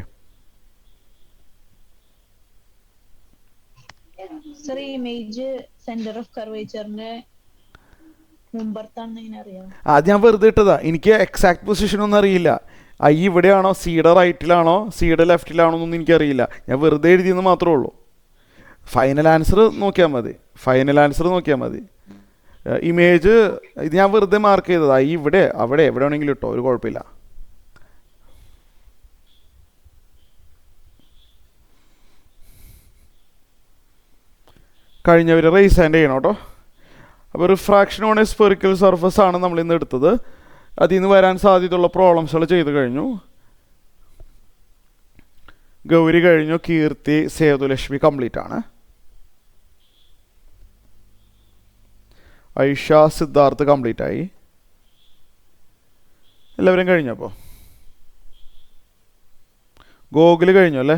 അത് ഞാൻ വെറുതെ ഇട്ടതാ. എനിക്ക് എക്സാക്ട് പൊസിഷൻ ഒന്നും അറിയില്ല. ഐ ഇവിടെയാണോ, സിയുടെ റൈറ്റിലാണോ, സിയുടെ ലെഫ്റ്റിലാണോ എന്നൊന്നും എനിക്കറിയില്ല. ഞാൻ വെറുതെ എഴുതിയെന്ന് മാത്രമേ ഉള്ളൂ. ഫൈനൽ ആൻസർ നോക്കിയാൽ മതി. ഇമേജ് ഇത് ഞാൻ വെറുതെ മാർക്ക് ചെയ്തതാ. ഇവിടെ അവിടെ എവിടെ വേണമെങ്കിലും ഇട്ടോ, ഒരു കുഴപ്പമില്ല. കഴിഞ്ഞവർ റേസ് ഹാൻഡ് ചെയ്യണം കേട്ടോ. അപ്പോൾ refraction on A spherical surface ആണ് നമ്മൾ ഇന്ന് എടുത്തത്. അതിൽ നിന്ന് വരാൻ സാധ്യതയുള്ള പ്രോബ്ലംസുകൾ ചെയ്ത് കഴിഞ്ഞു. ഗൗരി കഴിഞ്ഞു, കീർത്തി, സേതുലക്ഷ്മി കംപ്ലീറ്റ് ആണ്. ഐഷ, സിദ്ധാർത്ഥ് കംപ്ലീറ്റ് ആയി. എല്ലാവരും കഴിഞ്ഞു. അപ്പോൾ ഗോകുൽ കഴിഞ്ഞു അല്ലേ?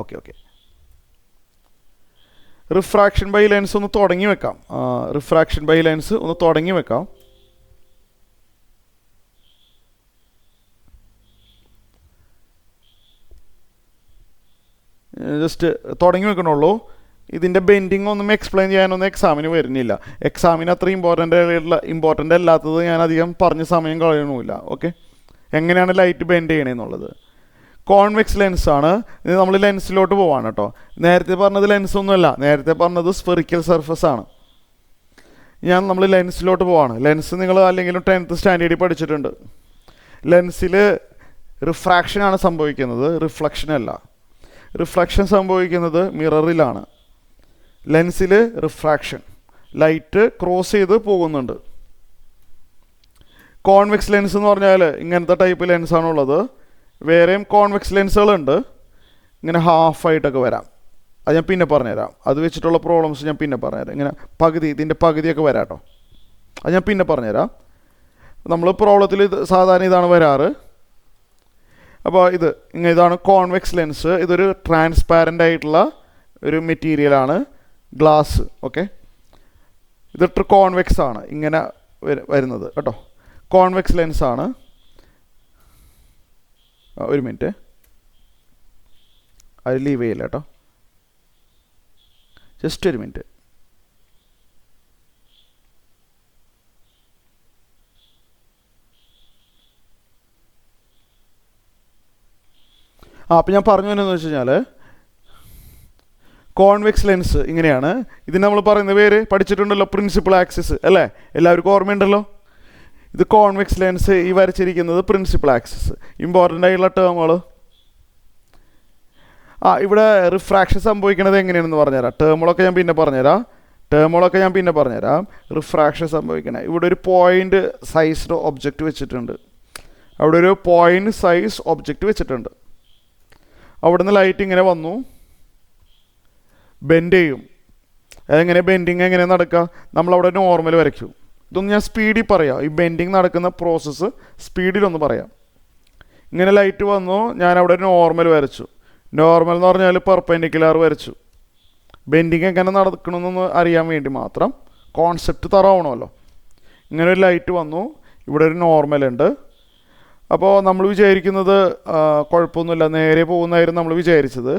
ഓക്കെ. റിഫ്രാക്ഷൻ ബൈ ലെൻസ് ഒന്ന് തുടങ്ങി വെക്കാം. ജസ്റ്റ് തുടങ്ങി വെക്കണുള്ളൂ. ഇതിൻ്റെ ബെൻഡിങ് ഒന്നും എക്സ്പ്ലെയിൻ ചെയ്യാനൊന്നും എക്സാമിന് വരുന്നില്ല. എക്സാമിന് അത്ര ഇമ്പോർട്ടൻ്റ് അല്ലാത്തത് ഞാൻ അധികം പറഞ്ഞ സമയം കളയണമില്ല. ഓക്കെ, എങ്ങനെയാണ് ലൈറ്റ് ബെൻഡ് ചെയ്യണമെന്നുള്ളത്. കോൺവെക്സ് ലെൻസാണ്. ഇത് നമ്മൾ ലെൻസിലോട്ട് പോവാണ് കേട്ടോ. നേരത്തെ പറഞ്ഞത് ലെൻസൊന്നുമല്ല, നേരത്തെ പറഞ്ഞത് സ്ഫെറിക്കൽ സർഫസ് ആണ്. നമ്മൾ ലെൻസിലോട്ട് പോവാണ്. ലെൻസ് നിങ്ങൾ അല്ലെങ്കിലും 10th സ്റ്റാൻഡേർഡിൽ പഠിച്ചിട്ടുണ്ട്. ലെൻസിൽ റിഫ്രാക്ഷനാണ് സംഭവിക്കുന്നത്, റിഫ്ലക്ഷൻ അല്ല. റിഫ്ലക്ഷൻ സംഭവിക്കുന്നത് മിററിലാണ്. ലെൻസിൽ റിഫ്രാക്ഷൻ, ലൈറ്റ് ക്രോസ് ചെയ്ത് പോകുന്നുണ്ട്. കോൺവെക്സ് ലെൻസ് എന്ന് പറഞ്ഞാൽ ഇങ്ങനത്തെ ടൈപ്പ് ലെൻസാണുള്ളത്. വേറെയും കോൺവെക്സ് ലെൻസുകളുണ്ട്, ഇങ്ങനെ ഹാഫായിട്ടൊക്കെ വരാം. അത് ഞാൻ പിന്നെ പറഞ്ഞുതരാം. അത് വെച്ചിട്ടുള്ള പ്രോബ്ലംസ് ഞാൻ പിന്നെ പറഞ്ഞുതരാം. ഇങ്ങനെ ഇതിൻ്റെ പകുതിയൊക്കെ വരാം കേട്ടോ. അത് ഞാൻ പിന്നെ പറഞ്ഞുതരാം. നമ്മൾ പ്രോബ്ലത്തിൽ സാധാരണ ഇതാണ് വരാറ്. അപ്പോൾ ഇതാണ് കോൺവെക്സ് ലെൻസ്. ഇതൊരു ട്രാൻസ്പാരൻ്റ് ആയിട്ടുള്ള ഒരു മെറ്റീരിയലാണ്, ഗ്ലാസ്. ഓക്കെ, ഇത് കോൺവെക്സ് ആണ്, ഇങ്ങനെ വരുന്നത് കേട്ടോ. കോൺവെക്സ് ലെൻസാണ്. ഒരു മിനിറ്റ്, അത് ലീവ് ചെയ്യില്ല കേട്ടോ, ജസ്റ്റ് ഒരു മിനിറ്റ്. അപ്പോൾ ഞാൻ പറഞ്ഞു എന്ന് വെച്ച് കഴിഞ്ഞാൽ കോൺവെക്സ് ലെൻസ് ഇങ്ങനെയാണ്. ഇതിന് നമ്മൾ പറയുന്ന പേര് പഠിച്ചിട്ടുണ്ടല്ലോ, പ്രിൻസിപ്പൽ ആക്സിസ് അല്ലേ? എല്ലാവർക്കും ഓർമ്മയുണ്ടല്ലോ. ഇത് കോൺവെക്സ് ലെൻസ്, ഈ വരച്ചിരിക്കുന്നത് പ്രിൻസിപ്പൽ ആക്സിസ്. ഇമ്പോർട്ടൻ്റ് ആയിട്ടുള്ള ടേമുകൾ. ഇവിടെ റിഫ്രാക്ഷൻ സംഭവിക്കുന്നത് എങ്ങനെയാണെന്ന് പറഞ്ഞുതരാം. ടേമുകളൊക്കെ ഞാൻ പിന്നെ പറഞ്ഞുതരാം. റിഫ്രാക്ഷൻ സംഭവിക്കണേ, ഇവിടെ ഒരു പോയിൻ്റ് സൈസ്ഡ് ഒബ്ജക്റ്റ് വെച്ചിട്ടുണ്ട്. അവിടുന്ന് ലൈറ്റ് ഇങ്ങനെ വന്നു, ബെൻഡ് ചെയ്യും. അതെങ്ങനെ ബെൻഡിങ് എങ്ങനെ നടക്കുക? നമ്മളവിടെ നോർമൽ വരയ്ക്കും. ഇതൊന്ന് ഞാൻ സ്പീഡിൽ പറയാം. ഈ ബെൻഡിങ് നടക്കുന്ന പ്രോസസ്സ് സ്പീഡിലൊന്ന് പറയാം. ഇങ്ങനെ ലൈറ്റ് വന്നു, ഞാനവിടെ നോർമൽ വരച്ചു. നോർമൽ എന്ന് പറഞ്ഞാൽ പെർപെൻഡിക്കുലർ വരച്ചു. ബെൻഡിങ് എങ്ങനെ നടക്കണമെന്നൊന്ന് അറിയാൻ വേണ്ടി മാത്രം, കോൺസെപ്റ്റ് തറവണമല്ലോ. ഇങ്ങനെ ഒരു ലൈറ്റ് വന്നു, ഇവിടെ ഒരു നോർമൽ ഉണ്ട്. അപ്പോൾ നമ്മൾ വിചാരിക്കുന്നത് കുഴപ്പമൊന്നുമില്ല, നേരെ പോകുന്നതായിരുന്നു നമ്മൾ വിചാരിച്ചത്.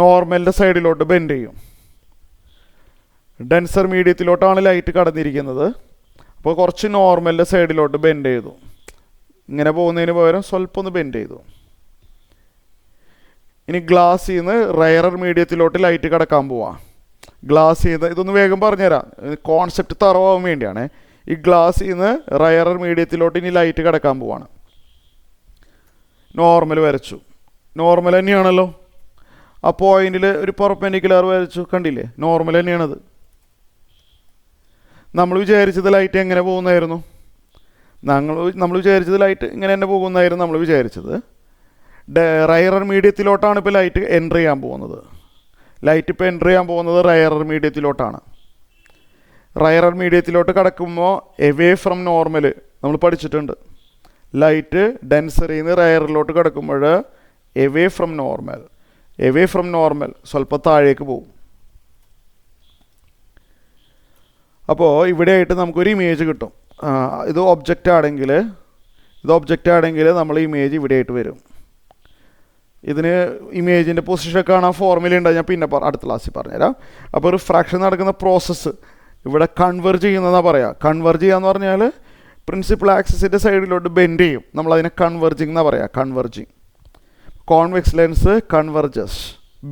നോർമലിൻ്റെ സൈഡിലോട്ട് ബെൻഡ് ചെയ്യും. ഡെൻസർ മീഡിയത്തിലോട്ടാണ് ലൈറ്റ് കടന്നിരിക്കുന്നത്. അപ്പോൾ കുറച്ച് നോർമലിൻ്റെ സൈഡിലോട്ട് ബെൻഡ് ചെയ്തു. ഇങ്ങനെ പോകുന്നതിന് പകരം സ്വല്പം ഒന്ന് ബെൻഡ് ചെയ്തു. ഇനി ഗ്ലാസ്സിൽ നിന്ന് റയറർ മീഡിയത്തിലോട്ട് ലൈറ്റ് കിടക്കാൻ പോവാം. ഇതൊന്ന് വേഗം പറഞ്ഞുതരാം, കോൺസെപ്റ്റ് തറവാൻ വേണ്ടിയാണ്. ഈ ഗ്ലാസ്സിൽ നിന്ന് റയറർ മീഡിയത്തിലോട്ട് ഇനി ലൈറ്റ് കിടക്കാൻ പോവാണ്. നോർമൽ വരച്ചു, നോർമൽ തന്നെയാണല്ലോ. ആ പോയിന്റിൽ ഒരു പെർപെൻഡിക്കുലർ വരച്ചു, കണ്ടില്ലേ? നോർമൽ തന്നെയാണത്. നമ്മൾ വിചാരിച്ചത് ലൈറ്റ് എങ്ങനെ പോകുന്നതായിരുന്നു? നമ്മൾ വിചാരിച്ചത് ലൈറ്റ് ഇങ്ങനെ തന്നെ പോകുന്നതായിരുന്നു നമ്മൾ വിചാരിച്ചത്. റയറർ മീഡിയത്തിലോട്ടാണ് ഇപ്പോൾ ലൈറ്റ് എൻ്റർ ചെയ്യാൻ പോകുന്നത്. റയറർ മീഡിയത്തിലോട്ടാണ്. റയറർ മീഡിയത്തിലോട്ട് കടക്കുമ്പോൾ എവേ ഫ്രം നോർമൽ നമ്മൾ പഠിച്ചിട്ടുണ്ട്. ലൈറ്റ് ഡെൻസറിൽ നിന്ന് റയറിലോട്ട് കിടക്കുമ്പോൾ എവേ ഫ്രം നോർമൽ സ്വല്പം താഴേക്ക് പോകും. അപ്പോൾ ഇവിടെയായിട്ട് നമുക്കൊരു ഇമേജ് കിട്ടും. ഇത് ഒബ്ജക്റ്റ് ആണെങ്കിൽ നമ്മൾ ഇമേജ് ഇവിടെയായിട്ട് വരും. ഇതിന് ഇമേജിൻ്റെ പൊസിഷൻ കാണാൻ ഫോർമുല ഉണ്ട്, ഞാൻ പിന്നെ അടുത്ത ക്ലാസ്സിൽ പറഞ്ഞുതരാം. അപ്പോൾ റിഫ്രാക്ഷൻ നടക്കുന്ന പ്രോസസ്സ് ഇവിടെ കൺവെർജ് ചെയ്യുന്നതാണ് പറയുക. കൺവെർജ് ചെയ്യുക എന്ന് പറഞ്ഞാൽ പ്രിൻസിപ്പൽ ആക്സിസിൻ്റെ സൈഡിലോട്ട് ബെൻഡ് ചെയ്യും. നമ്മളതിനെ കൺവെർജിങ് എന്നാണ് പറയുക. Converging. Convex lens converges,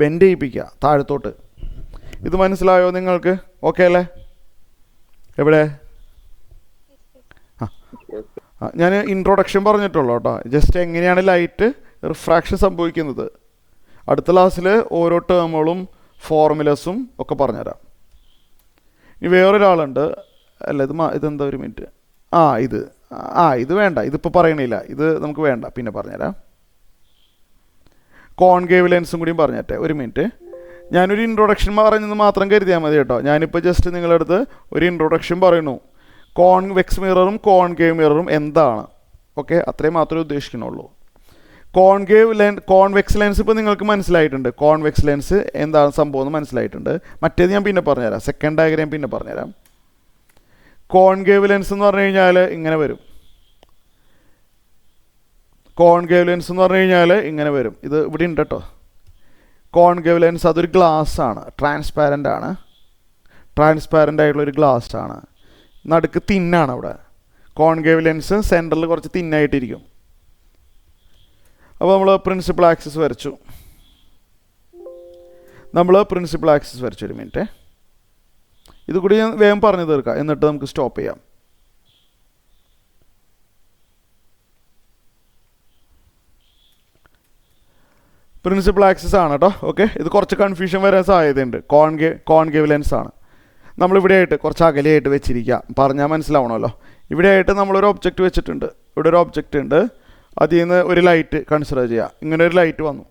bend ചെയ്യിപ്പിക്കുക താഴത്തോട്ട്. ഇത് മനസ്സിലായോ നിങ്ങൾക്ക്? ഓക്കെ അല്ലേ? എവിടെ ഞാൻ ഇൻട്രൊഡക്ഷൻ പറഞ്ഞിട്ടുള്ളൂ കേട്ടോ, ജസ്റ്റ് എങ്ങനെയാണ് ലൈറ്റ് റിഫ്രാക്ഷൻ സംഭവിക്കുന്നത്. അടുത്ത ക്ലാസ്സിൽ ഓരോ ടേമുകളും ഫോർമുലസും ഒക്കെ പറഞ്ഞുതരാം. ഇനി വേറൊരാളുണ്ട്, അല്ല ഇതെന്താ, ഒരു മിനിറ്റ്. ഇത് വേണ്ട, ഇതിപ്പോൾ പറയണില്ല, ഇത് നമുക്ക് വേണ്ട, പിന്നെ പറഞ്ഞുതരാം. കോൺകേവ് ലെൻസും കൂടിയും പറഞ്ഞേട്ടെ, ഒരു മിനിറ്റ്. ഞാനൊരു ഇൻട്രൊഡക്ഷൻ പറഞ്ഞെന്ന് മാത്രം കരുതിയാൽ മതി കേട്ടോ. ഞാനിപ്പോൾ ജസ്റ്റ് നിങ്ങളുടെ അടുത്ത് ഒരു ഇൻട്രൊഡക്ഷൻ പറയുന്നു. കോൺവെക്സ് മിററും കോൺകേവ് മിററും എന്താണ്, ഓക്കെ, അത്രയും മാത്രമേ ഉദ്ദേശിക്കുന്നുള്ളൂ. കോൺവെക്സ് ലെൻസ് ഇപ്പോൾ നിങ്ങൾക്ക് മനസ്സിലായിട്ടുണ്ട്. കോൺവെക്സ് ലെൻസ് എന്താണ് സംഭവം എന്ന് മനസ്സിലായിട്ടുണ്ട്. മറ്റേത് ഞാൻ പിന്നെ പറഞ്ഞുതരാം, സെക്കൻഡ് ഡയഗ്രാം പിന്നെ പറഞ്ഞുതരാം. കോൺകേവ് ലെൻസ് എന്ന് പറഞ്ഞു കഴിഞ്ഞാൽ ഇങ്ങനെ വരും. ഇത് ഇവിടെ ഉണ്ട് കേട്ടോ. കോൺകേവ് ലെൻസ് അതൊരു ഗ്ലാസ് ആണ്, ട്രാൻസ്പാരൻ്റ് ആയിട്ടുള്ളൊരു ഗ്ലാസ് ആണ്. നടുക്ക് തിന്നാണ് അവിടെ. കോൺകേവ് ലെൻസ് സെൻറ്ററിൽ കുറച്ച് തിന്നായിട്ടിരിക്കും. അപ്പോൾ നമ്മൾ പ്രിൻസിപ്പൽ ആക്സിസ് വരച്ചു. ഒരു മിനിറ്റ്, ഇത് കൂടി ഞാൻ വേഗം പറഞ്ഞു തീർക്കാം, എന്നിട്ട് നമുക്ക് സ്റ്റോപ്പ് ചെയ്യാം. പ്രിൻസിപ്പൽ ആക്സിസ് ആണ് കേട്ടോ. ഓക്കെ, ഇത് കുറച്ച് കൺഫ്യൂഷൻ വരാൻ സാധ്യതയുണ്ട്. കോൺകേവ് ലെൻസ് ആണ്. നമ്മളിവിടെ ആയിട്ട് കുറച്ച് അകലെയായിട്ട് വെച്ചിരിക്കുക, പറഞ്ഞാൽ മനസ്സിലാവണമല്ലോ. ഇവിടെ ആയിട്ട് നമ്മളൊരു ഒബ്ജക്റ്റ് വെച്ചിട്ടുണ്ട്. ഇവിടെ ഒരു ഒബ്ജക്റ്റ് ഉണ്ട്, അതിൽ നിന്ന് ഒരു ലൈറ്റ് കൺസിഡർ ചെയ്യുക. ഇങ്ങനെ ഒരു ലൈറ്റ് വന്നു.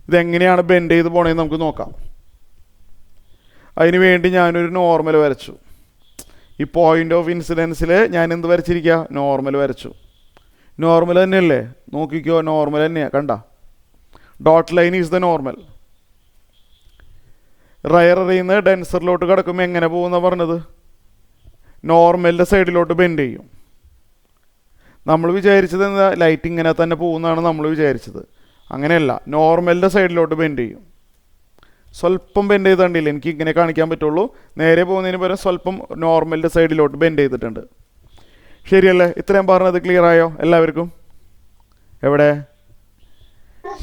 ഇതെങ്ങനെയാണ് ബെൻഡ് ചെയ്ത് പോണതെന്ന് നമുക്ക് നോക്കാം. അതിന് വേണ്ടി ഞാനൊരു നോർമൽ വരച്ചു. ഈ പോയിൻ്റ് ഓഫ് ഇൻസിഡൻസിൽ ഞാൻ എന്ത് വരച്ചിരിക്കുക? നോർമൽ വരച്ചു. നോർമൽ തന്നെയല്ലേ? നോക്കിക്കോ, നോർമൽ തന്നെയാണ്. കണ്ട, dot line is the normal. റയറിൽ നിന്ന് ഡെൻസറിലോട്ട് കിടക്കുമ്പോൾ എങ്ങനെ പോകുന്ന പറഞ്ഞത്? നോർമലിൻ്റെ സൈഡിലോട്ട് ബെൻഡ് ചെയ്യും. നമ്മൾ വിചാരിച്ചത് എന്താ? ലൈറ്റ് ഇങ്ങനെ തന്നെ പോകുന്നതാണ് നമ്മൾ വിചാരിച്ചത്. അങ്ങനെയല്ല, നോർമലിൻ്റെ സൈഡിലോട്ട് ബെൻഡ് ചെയ്യും. സ്വല്പം ബെൻഡ് ചെയ്തിട്ടില്ല, എനിക്ക് ഇങ്ങനെ കാണിക്കാൻ പറ്റുള്ളൂ. നേരെ പോകുന്നതിന് പകരം സ്വല്പം നോർമലിൻ്റെ സൈഡിലോട്ട് ബെൻഡ് ചെയ്തിട്ടുണ്ട്. ശരിയല്ലേ? ഇത്രയും പറഞ്ഞത് ക്ലിയർ ആയോ എല്ലാവർക്കും? എവിടെ?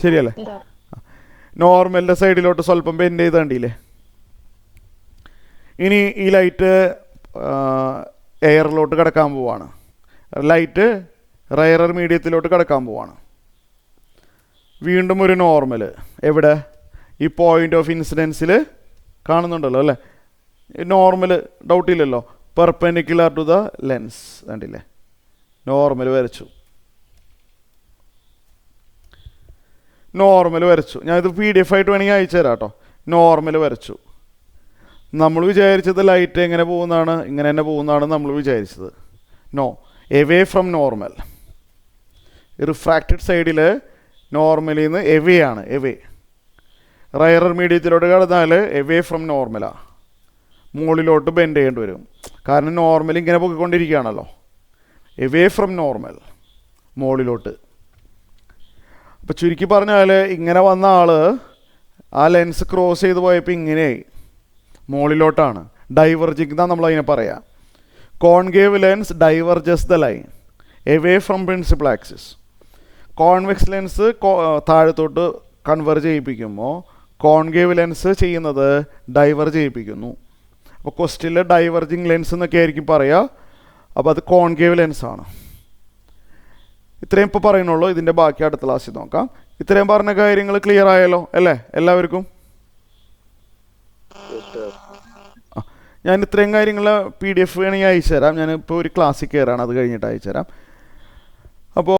ശരിയല്ലേ? നോർമലിൻ്റെ സൈഡിലോട്ട് സ്വല്പം ബെൻഡ് ചെയ്ത് കണ്ടില്ലേ? ഇനി ഈ ലൈറ്റ് എയറിലോട്ട് കിടക്കാൻ പോവാണ്. ലൈറ്റ് റയറർ മീഡിയത്തിലോട്ട് കിടക്കാൻ പോവാണ്. വീണ്ടും ഒരു നോർമൽ. എവിടെ? ഈ പോയിൻ്റ് ഓഫ് ഇൻസിഡൻസിൽ കാണുന്നുണ്ടല്ലോ അല്ലേ? നോർമൽ ഡൗട്ടില്ലല്ലോ. Perpendicular to the lens. കണ്ടില്ലേ? നോർമൽ വരച്ചു. ഞാനിത് PDF ആയിട്ട് വേണമെങ്കിൽ അയച്ചു തരാം കേട്ടോ. നോർമൽ വരച്ചു. നമ്മൾ വിചാരിച്ചത് ലൈറ്റ് എങ്ങനെ പോകുന്നതാണ്? ഇങ്ങനെ തന്നെ പോകുന്നതാണ് നമ്മൾ വിചാരിച്ചത്. No, away from normal. Refracted സൈഡിൽ നോർമലിൽ നിന്ന് എവേ ആണ്. എവേ റയറർ മീഡിയത്തിലോട്ട് കടന്നാൽ എവേ ഫ്രം നോർമലാണ്. മുകളിലോട്ട് ബെൻഡ് ചെയ്യേണ്ടി വരും, കാരണം നോർമൽ ഇങ്ങനെ പോയിക്കൊണ്ടിരിക്കുകയാണല്ലോ. എവേ ഫ്രം നോർമൽ, മുകളിലോട്ട്. അപ്പോൾ ചുരുക്കി പറഞ്ഞാൽ ഇങ്ങനെ വന്ന ആൾ ആ ലെൻസ് ക്രോസ് ചെയ്ത് പോയപ്പോൾ ഇങ്ങനെ മുകളിലോട്ടാണ്. ഡൈവർജിങ് എന്നാണ് നമ്മളതിനെ പറയാം. Concave lens diverges the line away from principal axis. Convex lens താഴത്തോട്ട് കൺവെർജ് ചെയ്യിപ്പിക്കുമ്പോൾ കോൺകേവ് ലെൻസ് ചെയ്യുന്നത് ഡൈവർജ് ചെയ്യിപ്പിക്കുന്നു. അപ്പോൾ ക്വസ്റ്റ്യനിൽ ഡൈവർജിങ് ലെൻസ് എന്നൊക്കെ ആയിരിക്കും പറയുക. അപ്പോൾ അത് കോൺകേവ് ലെൻസാണ്. ഇത്രയും ഇപ്പോൾ പറയുന്നുള്ളൂ. ഇതിൻ്റെ ബാക്കി അടുത്ത ക്ലാസ്സിൽ നോക്കാം. ഇത്രയും പറഞ്ഞ കാര്യങ്ങൾ ക്ലിയർ ആയല്ലോ അല്ലേ എല്ലാവർക്കും? ഞാൻ ഇത്രയും കാര്യങ്ങൾ PDF വേണമെങ്കിൽ അയച്ചു തരാം. ഞാനിപ്പോൾ ഒരു ക്ലാസ്സിൽ കയറാണ്, അത് കഴിഞ്ഞിട്ട് അയച്ചു തരാം. അപ്പോൾ